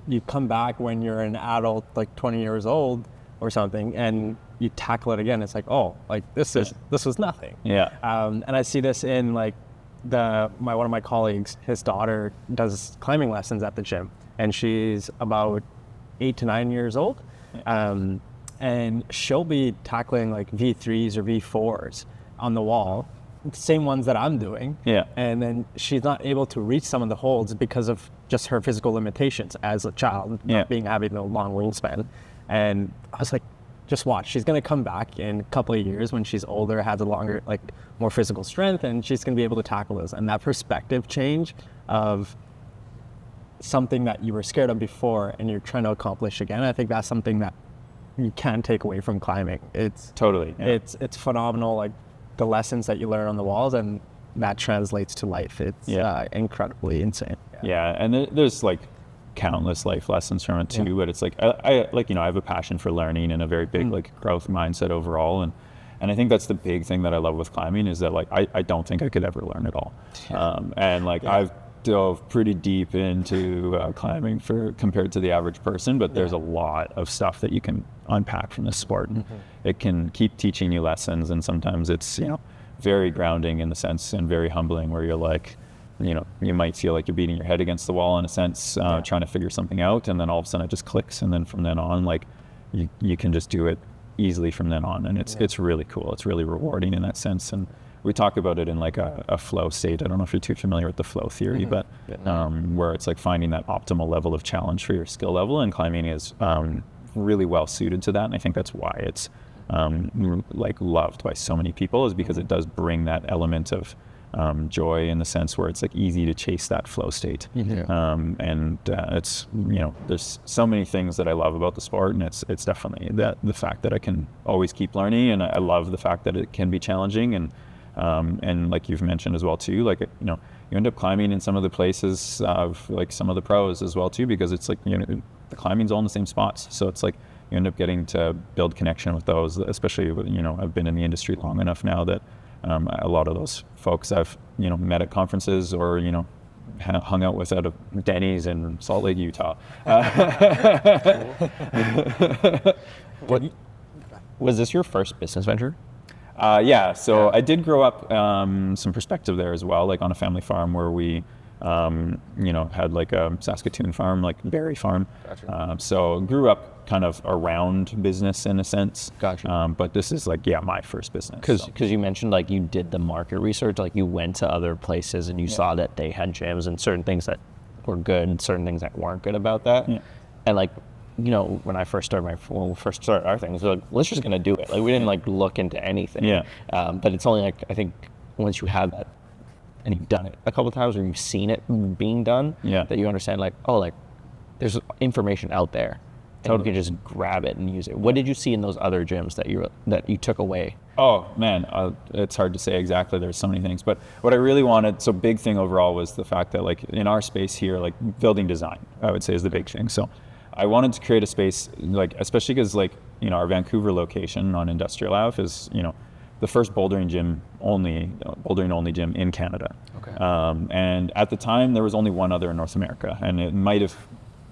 Speaker 2: You come back when you're an adult, like 20 years old or something, and you tackle it again. It's like, oh, like this was nothing. And I see this in like one of my colleagues. His daughter does climbing lessons at the gym, and she's about 8 to 9 years old, and she'll be tackling like V3s or V4s on the wall, same ones that I'm doing. And then she's not able to reach some of the holds because of just her physical limitations as a child, having a long wingspan. And I was like, just watch. She's going to come back in a couple of years when she's older, has a longer, like more physical strength, and she's going to be able to tackle this. And that perspective change of something that you were scared of before and you're trying to accomplish again, I think that's something that you can't take away from climbing. It's
Speaker 1: totally,
Speaker 2: it's phenomenal. Like the lessons that you learn on the walls, and that translates to life. It's incredibly insane.
Speaker 1: And there's like countless life lessons from it too, but it's like I have a passion for learning and a very big like growth mindset overall, and I think that's the big thing that I love with climbing is that like I don't think I could ever learn it all. I've dove pretty deep into climbing compared to the average person, but there's a lot of stuff that you can unpack from this sport. It can keep teaching you lessons, and sometimes it's very grounding in the sense, and very humbling, where you're like, you might feel like you're beating your head against the wall in a sense, trying to figure something out, and then all of a sudden it just clicks, and then from then on, like you can just do it easily from then on, and it's really cool. It's really rewarding in that sense, and we talk about it in like a flow state. I don't know if you're too familiar with the flow theory, but where it's like finding that optimal level of challenge for your skill level, and climbing is really well suited to that, and I think that's why it's like loved by so many people, is because it does bring that element of joy in the sense where it's like easy to chase that flow state. It's there's so many things that I love about the sport, and it's definitely the fact that I can always keep learning, and I love the fact that it can be challenging, and like you've mentioned as well too, like you end up climbing in some of the places of like some of the pros as well too, because it's like the climbing's all in the same spots, so it's like you end up getting to build connection with those, especially I've been in the industry long enough now that a lot of those folks I've met at conferences or hung out with out of Denny's in Salt Lake, Utah.
Speaker 3: Was this your first business venture?
Speaker 1: So I did grow up some perspective there as well, like on a family farm where we had like a Saskatoon farm, like berry farm.
Speaker 3: Gotcha.
Speaker 1: So grew up kind of around business in a sense.
Speaker 3: Gotcha.
Speaker 1: But this is like, my first business.
Speaker 3: Because you mentioned like you did the market research, like you went to other places and you saw that they had gyms and certain things that were good and certain things that weren't good about that.
Speaker 1: Yeah.
Speaker 3: And like, when I first started when we first started our things, we're like, let's just gonna do it. Like we didn't like look into anything.
Speaker 1: Yeah.
Speaker 3: But it's only like, I think once you have that and you've done it a couple of times or you've seen it being done, that you understand like, oh, like there's information out there. And you can just grab it and use it. What did you see in those other gyms that you took away?
Speaker 1: Oh man, it's hard to say exactly. There's so many things, but what I really wanted, so big thing overall was the fact that like in our space here, like building design, I would say is the big thing. So I wanted to create a space, like especially because like our Vancouver location on Industrial Ave is the first bouldering only gym in Canada.
Speaker 3: Okay.
Speaker 1: And at the time there was only one other in North America, and it might have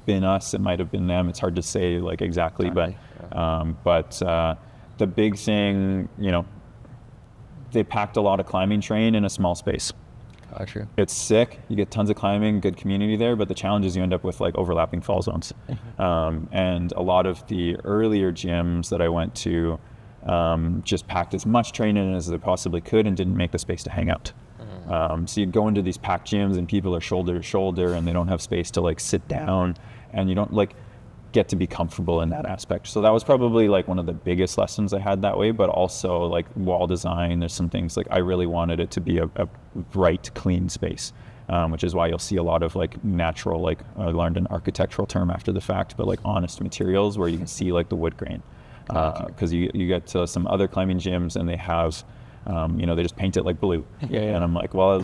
Speaker 1: been us, it might have been them. It's hard to say like exactly, but the big thing, they packed a lot of climbing terrain in a small space.
Speaker 3: Gotcha.
Speaker 1: It's sick. You get tons of climbing, good community there, but the challenge is you end up with like overlapping fall zones. And a lot of the earlier gyms that I went to just packed as much terrain in as they possibly could and didn't make the space to hang out. So you go into these packed gyms and people are shoulder to shoulder and they don't have space to like sit down, and you don't like get to be comfortable in that aspect. So that was probably like one of the biggest lessons I had that way, but also like wall design. There's some things like I really wanted it to be a bright, clean space, which is why you'll see a lot of like natural, like I learned an architectural term after the fact, but like honest materials where you can see like the wood grain. Because you get to some other climbing gyms and they have, they just paint it like blue. And I'm like, well,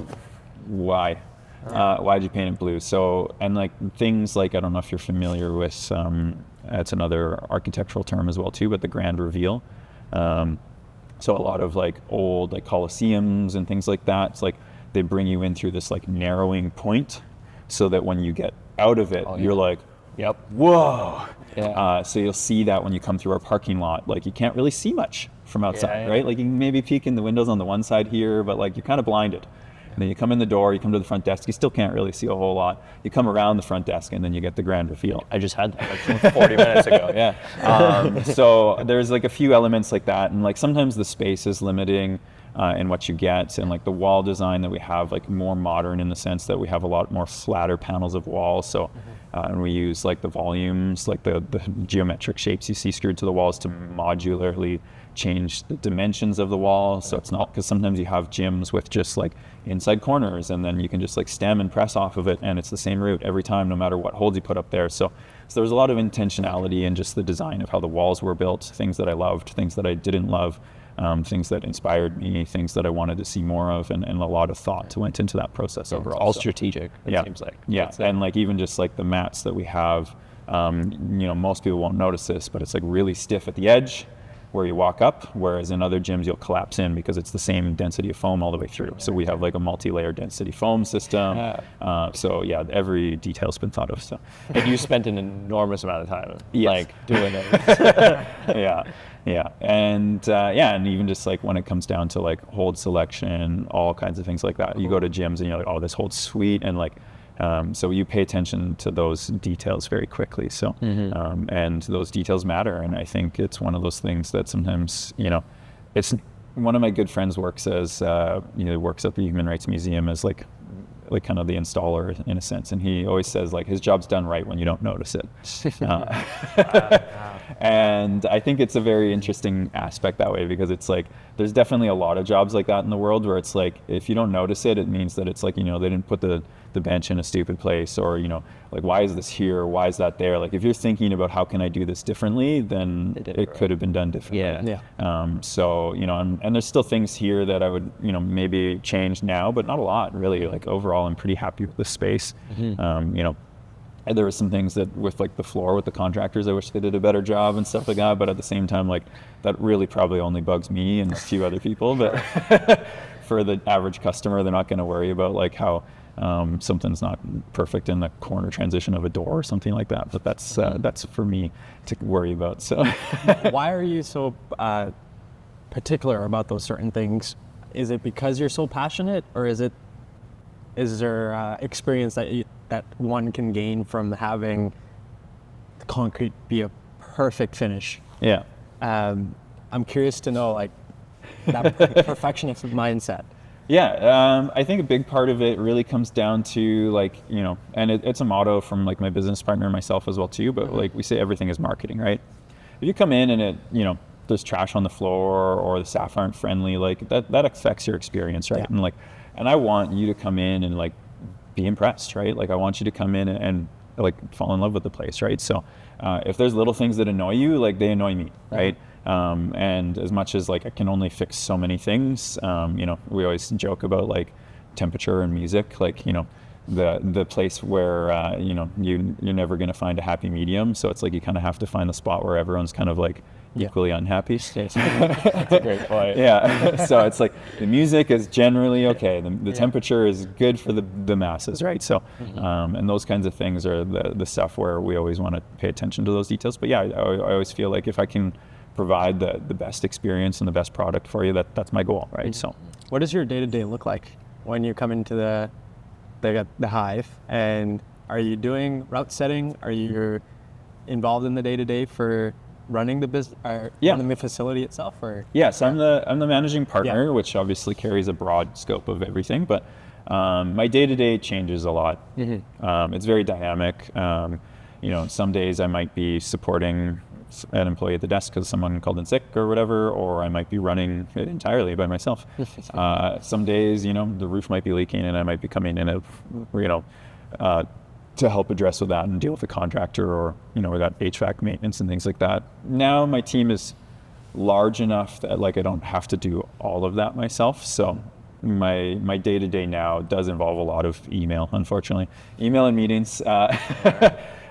Speaker 1: why? Why'd you paint it blue? So, and like things like, I don't know if you're familiar with, it's another architectural term as well too, but the grand reveal. So a lot of like old like Colosseums and things like that, it's like they bring you in through this like narrowing point so that when you get out of it, you're like, whoa. So you'll see that when you come through our parking lot, like you can't really see much from outside, right? Like you can maybe peek in the windows on the one side here, but like you're kind of blinded. And then you come in the door, you come to the front desk, you still can't really see a whole lot. You come around the front desk and then you get the grand reveal.
Speaker 3: I just had that like 40 minutes ago,
Speaker 1: So there's like a few elements like that, and like sometimes the space is limiting in what you get, and like the wall design that we have, like more modern in the sense that we have a lot more flatter panels of walls. So and we use like the volumes, like the geometric shapes you see screwed to the walls to modularly change the dimensions of the wall. So it's not, because sometimes you have gyms with just like inside corners and then you can just like stem and press off of it and it's the same route every time, no matter what holds you put up there. So there's a lot of intentionality in just the design of how the walls were built, things that I loved, things that I didn't love, things that inspired me, things that I wanted to see more of, and a lot of thought went into that process overall.
Speaker 3: All strategic, it seems like.
Speaker 1: And like even just like the mats that we have, most people won't notice this, but it's like really stiff at the edge where you walk up, whereas in other gyms you'll collapse in because it's the same density of foam all the way through. So we have like a multi-layer density foam system. Every detail's been thought of. So,
Speaker 3: and you spent an enormous amount of time like doing it.
Speaker 1: And even just like when it comes down to like hold selection, all kinds of things like that. You go to gyms and you're like, oh, this holds sweet, and like so you pay attention to those details very quickly. So, and those details matter. And I think it's one of those things that sometimes, it's one of my good friends works as, works at the Human Rights Museum as like kind of the installer in a sense. And he always says like his job's done right when you don't notice it. And I think it's a very interesting aspect that way, because it's like, there's definitely a lot of jobs like that in the world where it's like, if you don't notice it, it means that it's like, they didn't put the bench in a stupid place, or, like, why is this here? Why is that there? Like, if you're thinking about how can I do this differently, then it could have been done differently. So, and there's still things here that I would, maybe change now, but not a lot really. Like overall, I'm pretty happy with the space. And there were some things that with like the floor with the contractors, I wish they did a better job and stuff like that. But at the same time, like that really probably only bugs me and a few other people. But for the average customer, they're not going to worry about like how something's not perfect in the corner transition of a door or something like that. But that's for me to worry about. So
Speaker 2: why are you so particular about those certain things? Is it because you're so passionate, or is it is there experience that one can gain from having the concrete be a perfect finish?
Speaker 1: Yeah.
Speaker 2: I'm curious to know, like, that perfectionist mindset.
Speaker 1: Yeah, I think a big part of it really comes down to, like, you know, and it's a motto from like my business partner and myself as well too, but like we say everything is marketing, right? If you come in and it, you know, there's trash on the floor or the staff aren't friendly, like that affects your experience, right?
Speaker 2: Yeah.
Speaker 1: And I want you to come in and like be impressed, right? Like I want you to come in and like fall in love with the place, right? So if there's little things that annoy you, like they annoy me, right? And as much as like I can only fix so many things, you know, we always joke about like temperature and music, like, you know, the place where you know, you're never going to find a happy medium, so it's like you kind of have to find the spot where everyone's kind of like equally unhappy.
Speaker 2: That's a great point.
Speaker 1: Yeah. So it's like the music is generally okay, the temperature is good for the masses, right? So and those kinds of things are the stuff where we always want to pay attention to those details. But yeah, I always feel like if I can provide the best experience and the best product for you, that's my goal, right? So
Speaker 2: what does your day-to-day look like when you come into the Hive, and are you doing route setting? Are you involved in the day-to-day for running the business, or running the facility itself? Or
Speaker 1: yes, I'm the managing partner, which obviously carries a broad scope of everything, but my day-to-day changes a lot. It's very dynamic. You know, some days I might be supporting an employee at the desk because someone called in sick or whatever, or I might be running it entirely by myself. Some days, you know, the roof might be leaking and I might be coming in, you know, to help address with that and deal with a contractor, or, you know, we got HVAC maintenance and things like that. Now my team is large enough that like I don't have to do all of that myself. So my day-to-day now does involve a lot of email, unfortunately. Email and meetings.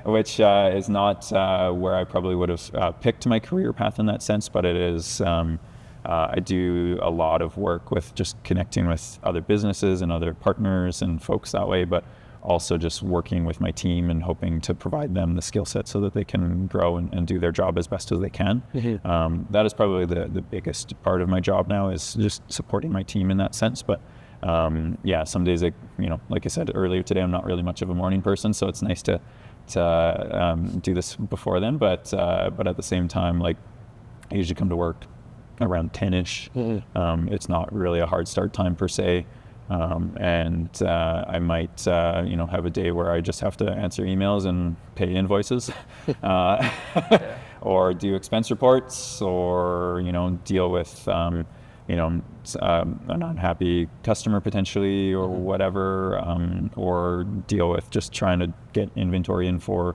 Speaker 1: Which is not where I probably would have picked my career path in that sense, but it is, I do a lot of work with just connecting with other businesses and other partners and folks that way, but also just working with my team and hoping to provide them the skill set so that they can grow and do their job as best as they can. That is probably the biggest part of my job now, is just supporting my team in that sense. But yeah, some days, you know, like I said earlier today, I'm not really much of a morning person, so it's nice to do this before then, but at the same time, like I usually come to work around 10ish. It's not really a hard start time per se, and I might you know, have a day where I just have to answer emails and pay invoices, or do expense reports, or, you know, deal with you know, an unhappy customer potentially, or whatever, or deal with just trying to get inventory in for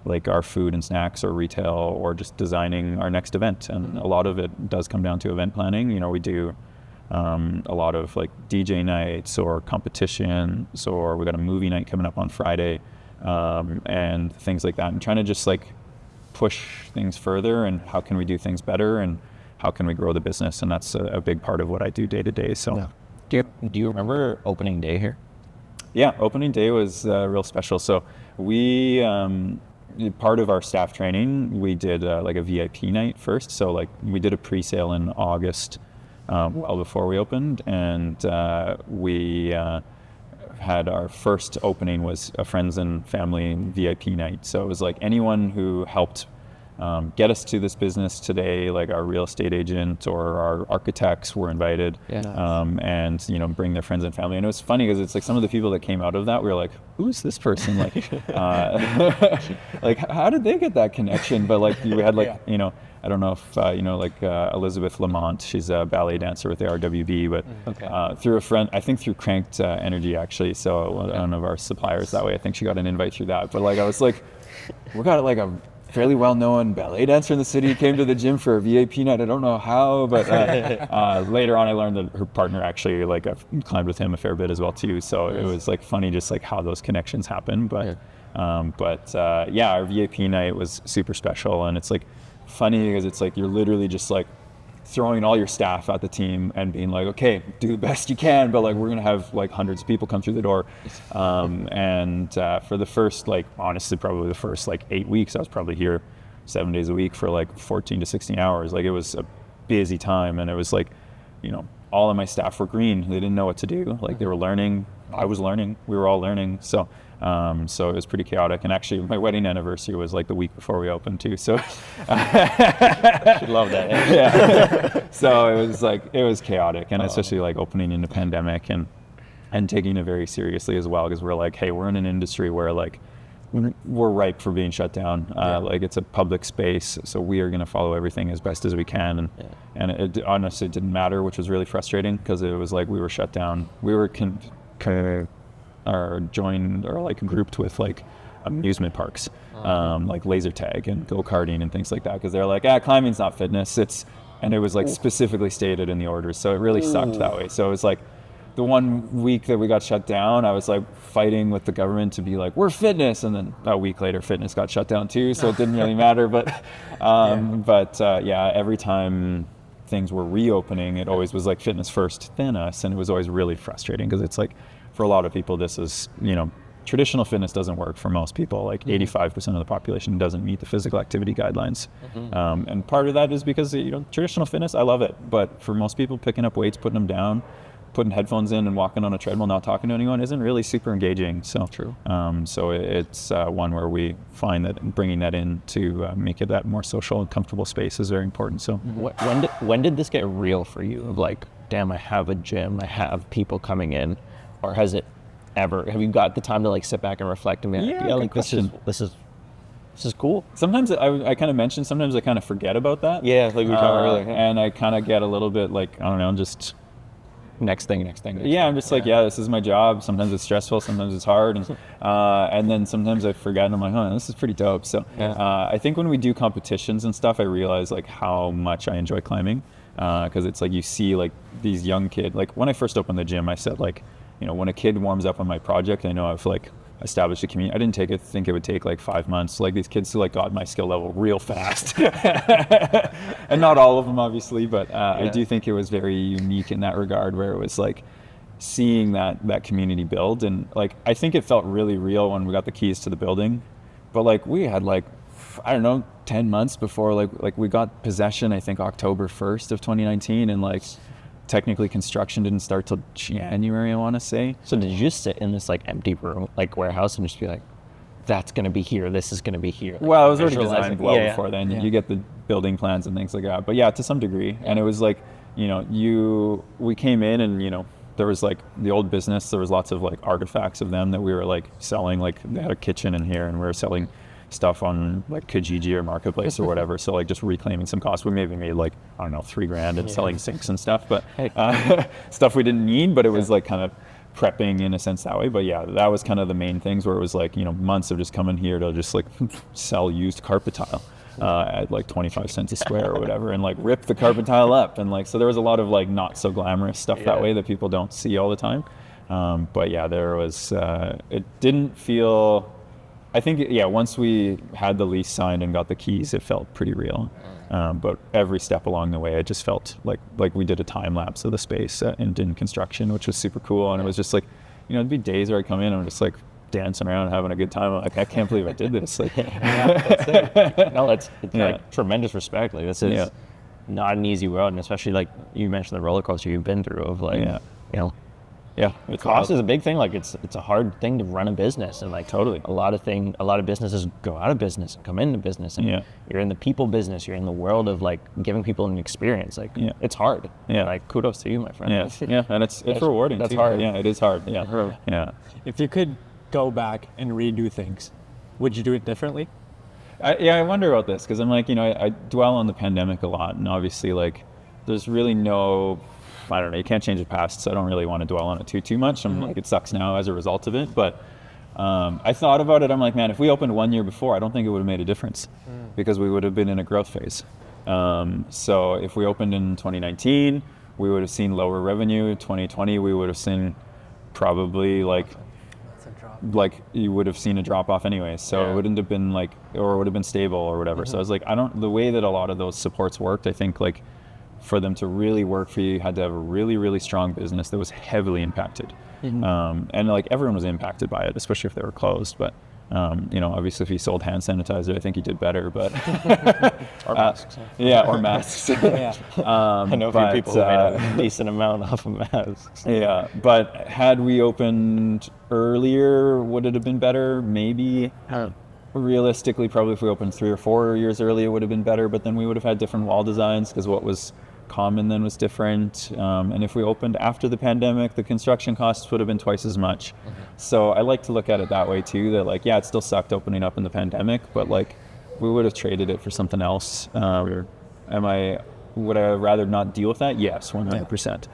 Speaker 1: like our food and snacks or retail, or just designing our next event. And a lot of it does come down to event planning. You know, we do a lot of like DJ nights or competitions, or we got a movie night coming up on Friday, and things like that, and trying to just like push things further, and how can we do things better, and how can we grow the business? And that's a big part of what I do day to day. So,
Speaker 3: do you remember opening day here?
Speaker 1: Yeah, opening day was real special. So we, part of our staff training, we did like a VIP night first. So like we did a pre-sale in August, well before we opened, and we had our first opening was a friends and family VIP night. So it was like anyone who helped get us to this business today, like our real estate agent or our architects were invited, and, you know, bring their friends and family. And it was funny because it's like some of the people that came out of that, we were like, who's this person? Like, like how did they get that connection? But like we had like, you know, I don't know if, you know, like Elizabeth Lamont, she's a ballet dancer with the RWB, but through a friend, I think through Cranked Energy actually. So one of our suppliers that way, I think she got an invite through that. But like, I was like, we got like a fairly well-known ballet dancer in the city came to the gym for a VIP night. I don't know how, but later on I learned that her partner actually, like, I've climbed with him a fair bit as well too. So it was like funny just like how those connections happen. But yeah, our VIP night was super special, and it's like funny because it's like you're literally just like throwing all your staff at the team and being like, okay, do the best you can, but like we're gonna have like hundreds of people come through the door. And for the first, like, honestly, probably the first like 8 weeks, I was probably here 7 days a week for like 14 to 16 hours. Like it was a busy time, and it was like, you know, all of my staff were green. They didn't know what to do. Like they were learning. I was learning. We were all learning. So it was pretty chaotic. And actually, my wedding anniversary was like the week before we opened too. So
Speaker 3: I love that.
Speaker 1: Yeah. So it was chaotic, and especially like opening in the pandemic and taking it very seriously as well, because we're like, hey, we're in an industry where like we're ripe for being shut down. Like it's a public space, so we are going to follow everything as best as we can. And it honestly didn't matter, which was really frustrating, because it was like we were shut down. We were joined or like grouped with like amusement parks, like laser tag and go-karting and things like that, because they're like, climbing's not fitness. And it was like specifically stated in the orders, so it really sucked that way. So it was like the 1 week that we got shut down, I was like fighting with the government to be like, we're fitness, and then a week later fitness got shut down too, so it didn't really matter. But every time things were reopening, it always was like fitness first, then us, and it was always really frustrating, because it's like, for a lot of people, this is, traditional fitness doesn't work for most people. Like 85% of the population doesn't meet the physical activity guidelines. And part of that is because, traditional fitness, I love it. But for most people, picking up weights, putting them down, putting headphones in and walking on a treadmill, not talking to anyone, isn't really super engaging. So
Speaker 3: true.
Speaker 1: So it's one where we find that bringing that in to make it that more social and comfortable space is very important. So
Speaker 3: when did this get real for you? Of like, damn, I have a gym, I have people coming in, or have you got the time to like sit back and reflect and be like, this is cool? Sometimes
Speaker 1: I kind of mentioned, sometimes I kind of forget about that.
Speaker 3: Yeah, like we were talking earlier.
Speaker 1: And I kind of get a little bit like, I don't know, just
Speaker 3: next thing.
Speaker 1: I'm just like, this is my job. Sometimes it's stressful, sometimes it's hard, and then sometimes I forget, and I'm like, this is pretty dope. So I think when we do competitions and stuff, I realize like how much I enjoy climbing, because it's like you see like these young kids. Like when I first opened the gym, I said like, when a kid warms up on my project, I know I've like established a community. I didn't think it would take like 5 months. Like these kids who like got my skill level real fast, and not all of them obviously, but I do think it was very unique in that regard, where it was like seeing that community build. And like I think it felt really real when we got the keys to the building, but like we had like, I don't know, 10 months before like we got possession, I think October 1st of 2019, and like technically construction didn't start till January, I want to say.
Speaker 3: So did you just sit in this like empty room, like warehouse, and just be like, that's going to be here, this is going to be here? Like,
Speaker 1: well, it was already designed before then. You get the building plans and things like that. But to some degree. And it was like, we came in and, there was like the old business, there was lots of like artifacts of them that we were like selling. Like they had a kitchen in here and we were selling stuff on like Kijiji or Marketplace or whatever. So like just reclaiming some costs. We maybe made like, I don't know, $3,000 and selling sinks and stuff, but stuff we didn't need, but it was like kind of prepping in a sense that way. But that was kind of the main things, where it was like, months of just coming here to just like sell used carpet tile at like 25 cents a square or whatever, and like rip the carpet tile up. And like, so there was a lot of like not so glamorous stuff that way that people don't see all the time. But there was, it didn't feel, I think, once we had the lease signed and got the keys, it felt pretty real. But every step along the way, it just felt like we did a time lapse of the space in construction, which was super cool. And it was just like, it'd be days where I come in and I'm just like dancing around, having a good time. I'm like, I can't believe I did this. Like,
Speaker 3: that's it. No, it's like tremendous respect. Like this is not an easy world, and especially like you mentioned the roller coaster you've been through of like, cost is a big thing. Like it's a hard thing to run a business, and like
Speaker 1: totally
Speaker 3: a lot of businesses go out of business and come into business, and you're in the people business, you're in the world of like giving people an experience. Like it's hard. Like kudos to you, my friend.
Speaker 1: And it's rewarding.
Speaker 3: That's
Speaker 1: too.
Speaker 3: hard.
Speaker 1: It is hard.
Speaker 2: If you could go back and redo things, would you do it differently?
Speaker 1: I wonder about this, because I'm like, I dwell on the pandemic a lot, and obviously like there's really no, I don't know, you can't change the past, so I don't really want to dwell on it too much. I'm like, it sucks now as a result of it. But I thought about it. I'm like, man, if we opened 1 year before, I don't think it would have made a difference, because we would have been in a growth phase. So if we opened in 2019, we would have seen lower revenue. 2020, we would have seen probably like you would have seen a drop off anyways. So it wouldn't have been like, or it would have been stable or whatever. So I was like, the way that a lot of those supports worked, I think like, for them to really work for you had to have a really, really strong business that was heavily impacted. And like everyone was impacted by it, especially if they were closed. But Obviously if he sold hand sanitizer, I think he did better, but
Speaker 3: Or masks.
Speaker 1: or masks.
Speaker 3: I know a few people who made a decent amount off of masks.
Speaker 1: Yeah, but had we opened earlier, would it have been better? Maybe. Realistically, probably if we opened 3 or 4 years earlier, it would have been better, but then we would have had different wall designs because what was common then was different. And if we opened after the pandemic, the construction costs would have been twice as much. So I like to look at it that way too, that like, yeah, it still sucked opening up in the pandemic, but like we would have traded it for something else. Would I rather not deal with that? Yes, 100%.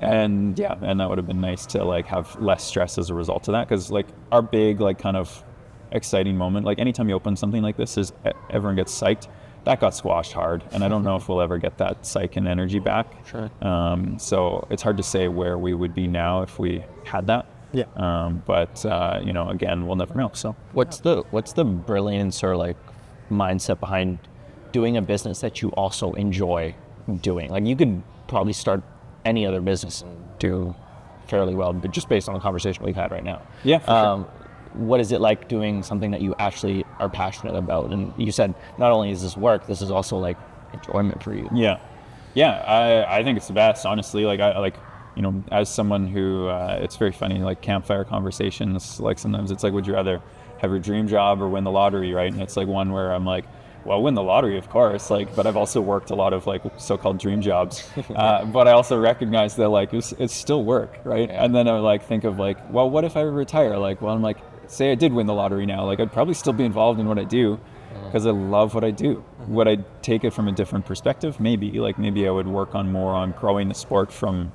Speaker 1: And that would have been nice to like have less stress as a result of that, because like our big like kind of exciting moment, like anytime you open something like this, is everyone gets psyched. That got squashed hard, and I don't know if we'll ever get that psych and energy back.
Speaker 3: Sure.
Speaker 1: So it's hard to say where we would be now if we had that.
Speaker 2: Yeah.
Speaker 1: But again, we'll never know. So
Speaker 3: what's the brilliance or like mindset behind doing a business that you also enjoy doing? Like you could probably start any other business and do fairly well, but just based on the conversation we've had right now.
Speaker 1: Yeah. For sure.
Speaker 3: What is it like doing something that you actually are passionate about? And you said not only is this work, this is also like enjoyment for you.
Speaker 1: Yeah. I think it's the best, honestly. Like as someone who, it's very funny, like campfire conversations, like sometimes it's like, would you rather have your dream job or win the lottery, right? And it's like one where I'm like, well, win the lottery, of course, like, but I've also worked a lot of like so-called dream jobs. But I also recognize that like it's still work, right?
Speaker 3: Yeah.
Speaker 1: And then I like think of like, well, what if I retire? Like, well, I'm like, say I did win the lottery now, like I'd probably still be involved in what I do because I love what I do. Would I take it from a different perspective? Maybe I would work on more on growing the sport from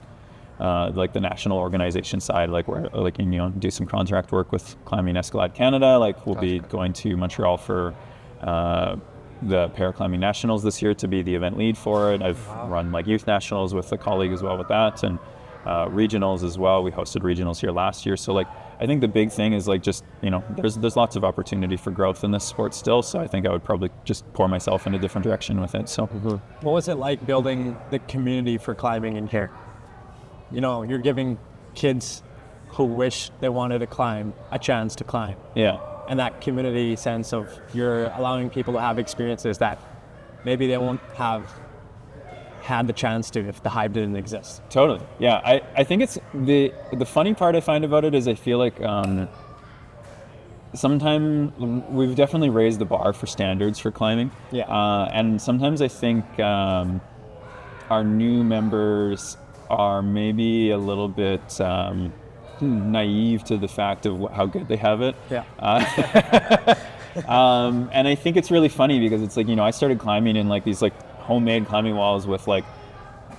Speaker 1: like the national organization side, like where like do some contract work with Climbing Escalade Canada. Like we'll be going to Montreal for the Paraclimbing Nationals this year to be the event lead for it. I've run like youth nationals with a colleague as well with that, and regionals as well. We hosted regionals here last year. So like I think the big thing is like just there's lots of opportunity for growth in this sport still. So I think I would probably just pour myself in a different direction with it. So
Speaker 2: What was it like building the community for climbing in here? You're giving kids who wish they wanted to climb a chance to climb.
Speaker 1: Yeah.
Speaker 2: And that community sense of you're allowing people to have experiences that maybe they won't have had the chance to if the Hive didn't exist.
Speaker 1: Totally. Yeah. I think it's the funny part I find about it is I feel like sometimes we've definitely raised the bar for standards for climbing.
Speaker 2: Yeah.
Speaker 1: And sometimes I think our new members are maybe a little bit naive to the fact of how good they have it.
Speaker 2: Yeah.
Speaker 1: And I think it's really funny because it's like, I started climbing in like these like homemade climbing walls with like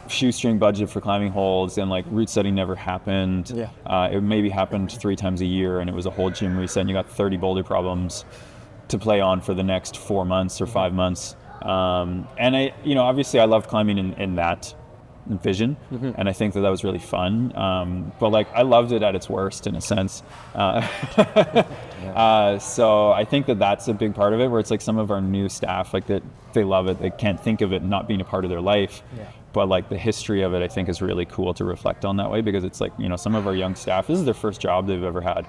Speaker 1: shoestring budget for climbing holds, and like route setting never happened.
Speaker 2: Yeah.
Speaker 1: It maybe happened 3 times a year, and it was a whole gym reset, and you got 30 boulder problems to play on for the next 4 months or 5 months. And I, obviously I loved climbing in that vision, and I think that was really fun, but like I loved it at its worst in a sense. So I think that's a big part of it, where it's like some of our new staff, like that they love it, they can't think of it not being a part of their life. But like the history of it, I think is really cool to reflect on that way, because it's like, some of our young staff, this is their first job they've ever had.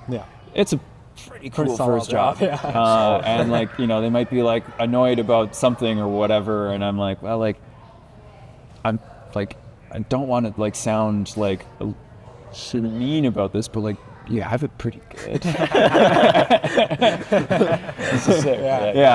Speaker 1: It's a pretty cool first job. And like, they might be like annoyed about something or whatever, and I'm like, well, like I'm like, I don't want to like sound like mean about this, but like you have it pretty good.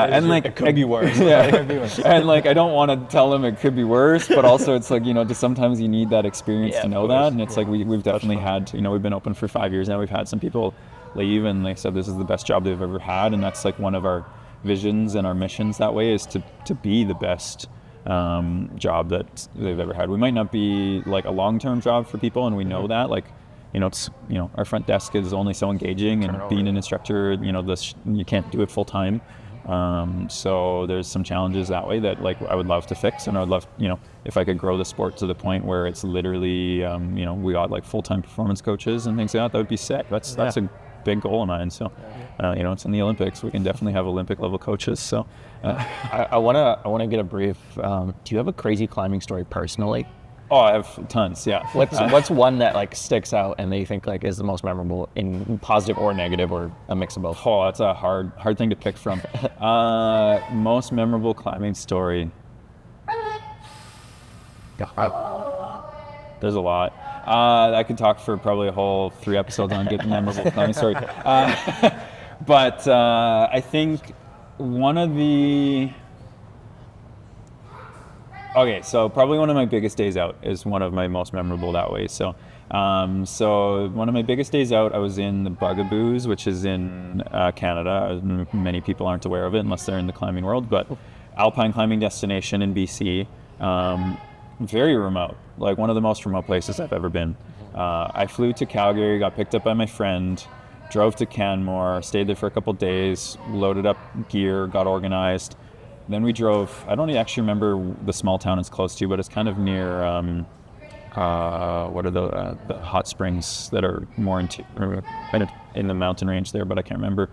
Speaker 1: And like
Speaker 3: it could be worse.
Speaker 1: It could be worse. And like I don't want to tell them it could be worse, but also it's like just sometimes you need that experience to know that. And it's like we've definitely had we've been open for 5 years now. We've had some people leave, and they said this is the best job they've ever had, and that's like one of our visions and our missions that way, is to be the best job that they've ever had. We might not be like a long-term job for people, and we know that, like it's our front desk is only so engaging, and being an instructor, you can't do it full time. So there's some challenges that way that like I would love to fix, and I would love if I could grow the sport to the point where it's literally we got like full-time performance coaches and things like that would be sick. That's a big goal of mine. So it's in the Olympics, we can definitely have Olympic level coaches. So
Speaker 3: I want to get a brief, do you have a crazy climbing story personally
Speaker 1: Oh, I have tons, yeah.
Speaker 3: What's one that like sticks out and that you think like is the most memorable in positive or negative or a mix of both?
Speaker 1: Oh, that's a hard thing to pick from. Most memorable climbing story. There's a lot. I could talk for probably a whole 3 episodes on getting memorable climbing story. But I think one of the... Okay, so probably one of my biggest days out is one of my most memorable that way. So one of my biggest days out, I was in the Bugaboos, which is in Canada. Many people aren't aware of it unless they're in the climbing world, but alpine climbing destination in BC. Very remote, like one of the most remote places I've ever been. I flew to Calgary, got picked up by my friend, drove to Canmore, stayed there for a couple days, loaded up gear, got organized. Then we drove, I don't actually remember the small town it's close to, but it's kind of near, what are the hot springs that are more in the mountain range there, but I can't remember.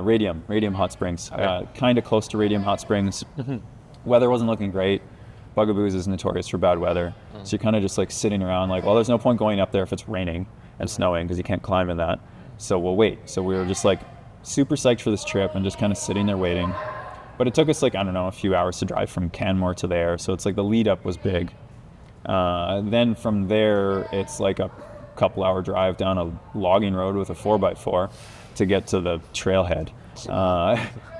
Speaker 1: Radium Hot Springs, kind of close to Radium Hot Springs. Weather wasn't looking great. Bugaboos is notorious for bad weather. So you're kind of just like sitting around like, well, there's no point going up there if it's raining and snowing because you can't climb in that. So we'll wait. So we were just like super psyched for this trip and just kind of sitting there waiting. But it took us like, I don't know, a few hours to drive from Canmore to there. So it's like the lead up was big. Then from there, it's like a couple hour drive down a logging road with a 4x4 to get to the trailhead.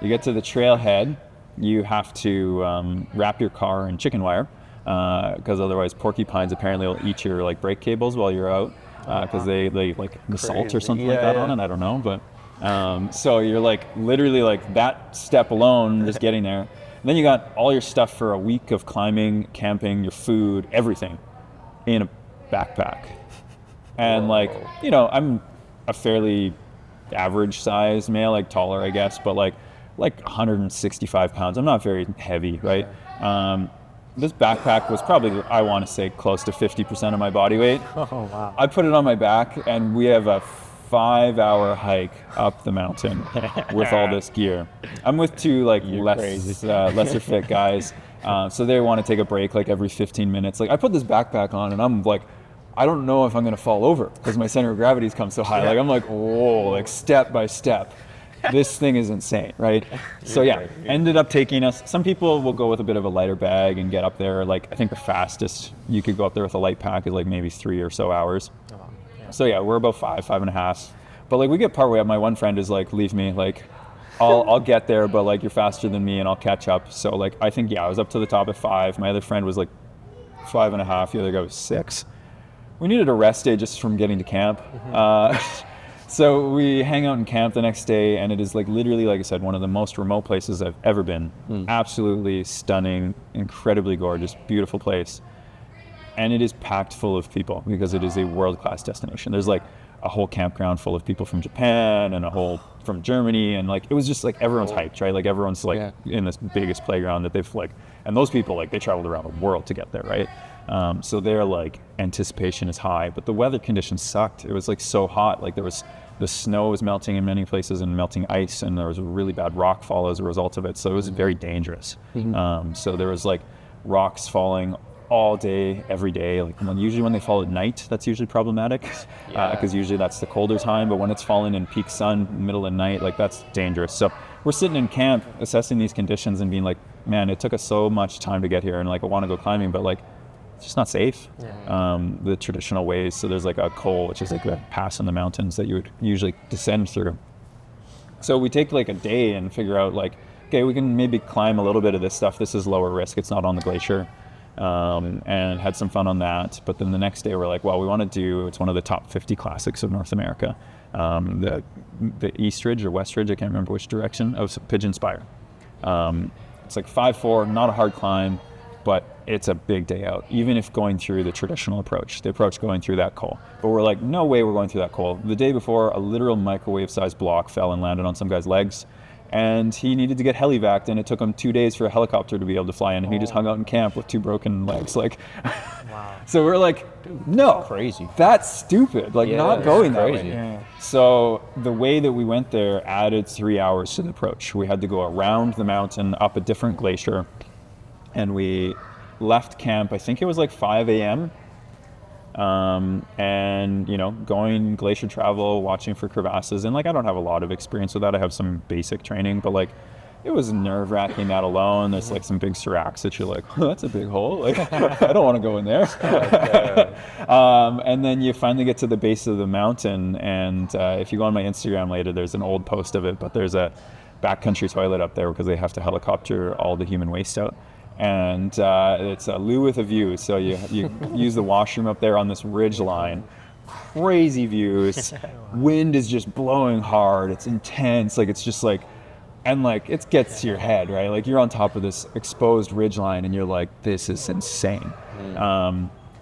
Speaker 1: You get to the trailhead, you have to wrap your car in chicken wire because otherwise porcupines apparently will eat your like brake cables while you're out because they like the salt or something like that on it. I don't know, but so you're like literally like that step alone just getting there. And then you got all your stuff for a week of climbing, camping, your food, everything in a backpack. And like, you know, I'm a fairly average size male, like taller, I guess, but like 165 pounds. I'm not very heavy, right? This backpack was probably, I want to say, close to 50% of my body weight.
Speaker 2: Oh, wow.
Speaker 1: I put it on my back, and we have a 5-hour hike up the mountain with all this gear. I'm with two like lesser fit guys, so they want to take a break like every 15 minutes. Like I put this backpack on, and I'm like, I don't know if I'm gonna fall over because my center of gravity's come so high. Like I'm like, whoa, like step by step. This thing is insane, right? So yeah, ended up taking us. Some people will go with a bit of a lighter bag and get up there. Like I think the fastest you could go up there with a light pack is like maybe 3 or so hours. So yeah, we're about 5.5. But like we get partway up. My one friend is like, leave me, like I'll get there, but like you're faster than me and I'll catch up. So like I think I was up to the top at 5. My other friend was like 5.5. The other guy was 6. We needed a rest day just from getting to camp. So we hang out in camp the next day, and it is like literally, like I said, one of the most remote places I've ever been. Absolutely stunning, incredibly gorgeous, beautiful place. And it is packed full of people because it is a world-class destination. There's like a whole campground full of people from Japan and a whole from Germany, and like it was just like everyone's hyped, right? Like everyone's like in this biggest playground that they've like, and those people like they traveled around the world to get there, right? So their like anticipation is high, but the weather conditions sucked. It was like so hot, like the snow was melting in many places and melting ice, and there was a really bad rock fall as a result of it. So it was very dangerous. So there was like rocks falling all day, every day. Like usually when they fall at night, that's usually problematic because usually that's the colder time. But when it's falling in peak sun, middle of the night, like that's dangerous. So we're sitting in camp assessing these conditions and being like, man, it took us so much time to get here, and like I want to go climbing, but like it's just not safe. The traditional ways. So there's like a col, which is like a pass in the mountains that you would usually descend through. So we take like a day and figure out like, okay, we can maybe climb a little bit of this stuff. This is lower risk. It's not on the glacier. And had some fun on that. But then the next day we're like, well, we want to do, it's one of the top 50 classics of North America. The East Ridge or West Ridge, I can't remember which direction, of Pigeon Spire. It's like 5-4, not a hard climb, but it's a big day out, even if going through the traditional approach, the approach going through that col. But we're like, no way we're going through that col. The day before, a literal microwave-sized block fell and landed on some guy's legs, and he needed to get helivac'd, and it took him 2 days for a helicopter to be able to fly in, and he just hung out in camp with 2 broken legs. Like, so we're like, no,
Speaker 3: crazy.
Speaker 1: That's stupid. Like, not going that
Speaker 3: crazy.
Speaker 1: way. So the way that we went there added 3 hours to the approach. We had to go around the mountain, up a different glacier, and we left camp, I think it was like 5 a.m. And, you know, going glacier travel, watching for crevasses. And like, I don't have a lot of experience with that. I have some basic training, but like, it was nerve-wracking that alone. There's like some big seracs that you're like, oh, that's a big hole. Like, I don't want to go in there. And then you finally get to the base of the mountain. And if you go on my Instagram later, there's an old post of it, but there's a backcountry toilet up there because they have to helicopter all the human waste out. And it's a loo with a view. So you use the washroom up there on this ridge line. Crazy views. Wind is just blowing hard. It's intense. Like, it's just like, and like, it gets to your head, right? Like, you're on top of this exposed ridge line and you're like, this is insane.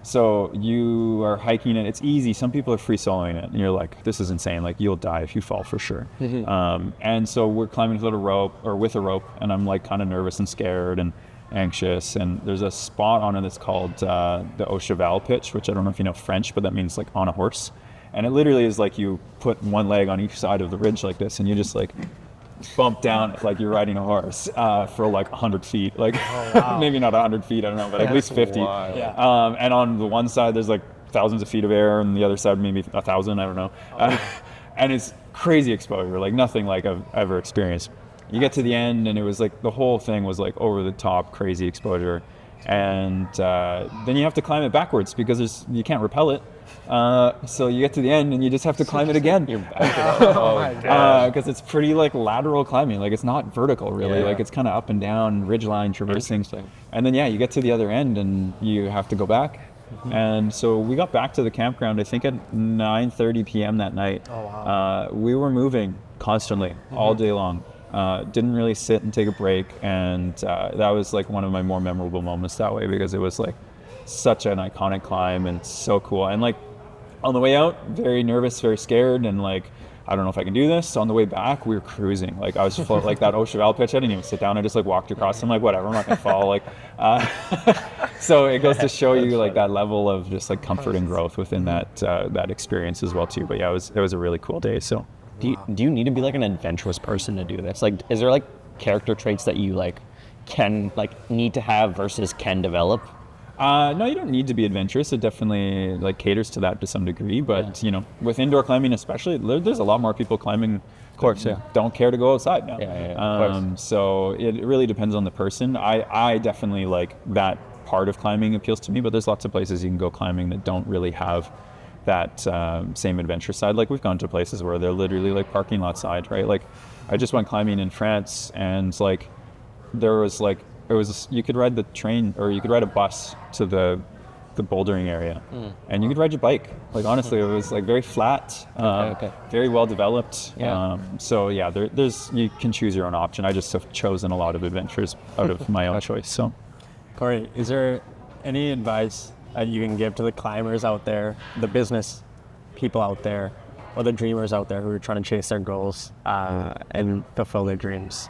Speaker 1: So you are hiking it. It's easy. Some people are free soloing it and you're like, this is insane. Like, you'll die if you fall for sure. And so we're climbing with a rope, and I'm like kind of nervous and scared and anxious. And there's a spot on it that's called the Au Cheval pitch, which I don't know if you know French, but that means like on a horse. And it literally is like you put one leg on each side of the ridge like this, and you just like bump down like you're riding a horse for like 100 feet, like maybe not 100 feet, I don't know, but at least 50. And on the one side there's like thousands of feet of air, and the other side maybe 1,000, I don't know. And it's crazy exposure, like nothing like I've ever experienced. You get to the end and it was like the whole thing was like over the top crazy exposure, and then you have to climb it backwards because you can't rappel it. So you get to the end and you just have to climb it again. You're back because it's pretty like lateral climbing. Like, it's not vertical really. Like, it's kind of up and down, ridgeline traversing. And then you get to the other end and you have to go back. And so we got back to the campground, I think at 9:30 p.m. that night. We were moving constantly all day long. Didn't really sit and take a break, and that was like one of my more memorable moments that way, because it was like such an iconic climb and so cool. And like, on the way out, very nervous, very scared, and like, I don't know if I can do this. So on the way back, we were cruising. Like, I was just like that Au Cheval pitch, I didn't even sit down. I just like walked across. I'm like, whatever, I'm not gonna fall. Like, so it goes to show you like that level of just like comfort and growth within that experience as well too. But yeah, it was a really cool day. So.
Speaker 3: Do you need to be like an adventurous person to do this? Like, is there like character traits that you like can like need to have versus can develop?
Speaker 1: No, you don't need to be adventurous. It definitely like caters to that to some degree. But you know, with indoor climbing especially, there's a lot more people climbing. Of course, don't care to go outside now. So it really depends on the person. I definitely like that part of climbing appeals to me. But there's lots of places you can go climbing that don't really have that same adventure side. Like, we've gone to places where they're literally like parking lot side, right? Like, I just went climbing in France, and like you could ride the train or you could ride a bus to the bouldering area, and you could ride your bike. Like, honestly, it was like very flat, very well developed. So yeah, there's you can choose your own option. I just have chosen a lot of adventures out of my own choice. So,
Speaker 2: Kori, is there any advice you can give to the climbers out there, the business people out there, or the dreamers out there who are trying to chase their goals and fulfill their dreams?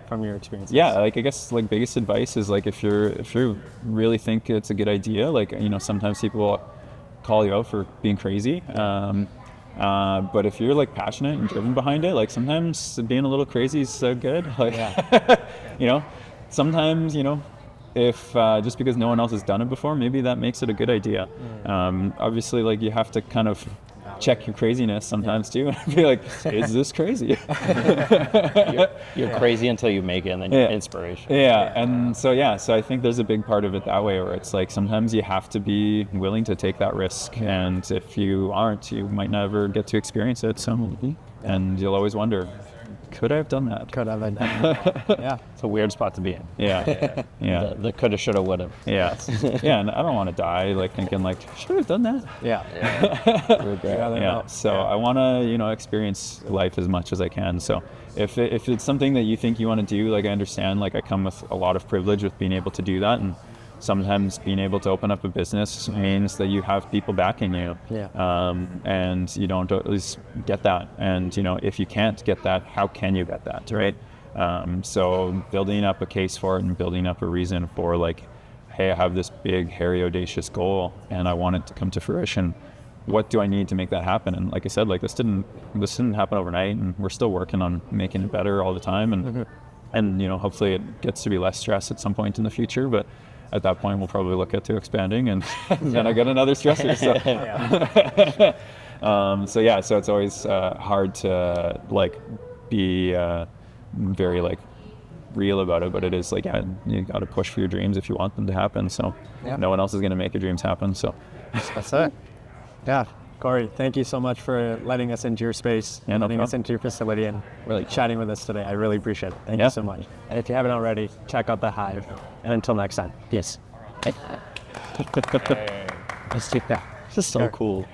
Speaker 2: From your experience.
Speaker 1: Like, I guess like biggest advice is like, if you really think it's a good idea, like, you know, sometimes people will call you out for being crazy. But if you're like passionate and driven behind it, like, sometimes being a little crazy is so good. Like, you know, sometimes, you know, if just because no one else has done it before, maybe that makes it a good idea. Obviously, like, you have to kind of check your craziness sometimes too, and be like, is this crazy?
Speaker 3: You're crazy until you make it, and then you're inspiration.
Speaker 1: And so I think there's a big part of it that way, where it's like, sometimes you have to be willing to take that risk, and if you aren't, you might never get to experience it. So, and you'll always wonder, could I have done that?
Speaker 2: Could I have done that?
Speaker 3: It's a weird spot to be in.
Speaker 1: The
Speaker 3: coulda, shoulda, woulda.
Speaker 1: And I don't want to die like thinking like, should I have done that? So I want to, you know, experience life as much as I can. So if it's something that you think you want to do, like, I understand, like, I come with a lot of privilege with being able to do that, and sometimes being able to open up a business means that you have people backing you, and you don't always get that. And, you know, if you can't get that, how can you get that, right? So building up a case for it and building up a reason for, like, hey, I have this big, hairy, audacious goal and I want it to come to fruition. What do I need to make that happen? And like I said, like, this didn't happen overnight, and we're still working on making it better all the time. And and, you know, hopefully it gets to be less stress at some point in the future. But at that point we'll probably look into expanding, and then I get another stressor. So so it's always hard to like be very like real about it, but it is like, yeah, you got to push for your dreams if you want them to happen. So no one else is going to make your dreams happen. So
Speaker 2: that's it. Yeah. Kori, thank you so much for letting us into your space, letting us into your facility, and really chatting with us today. I really appreciate it. Thank you so much. And if you haven't already, check out the Hive. And until next time, peace.
Speaker 3: Let's take that. This is so cool.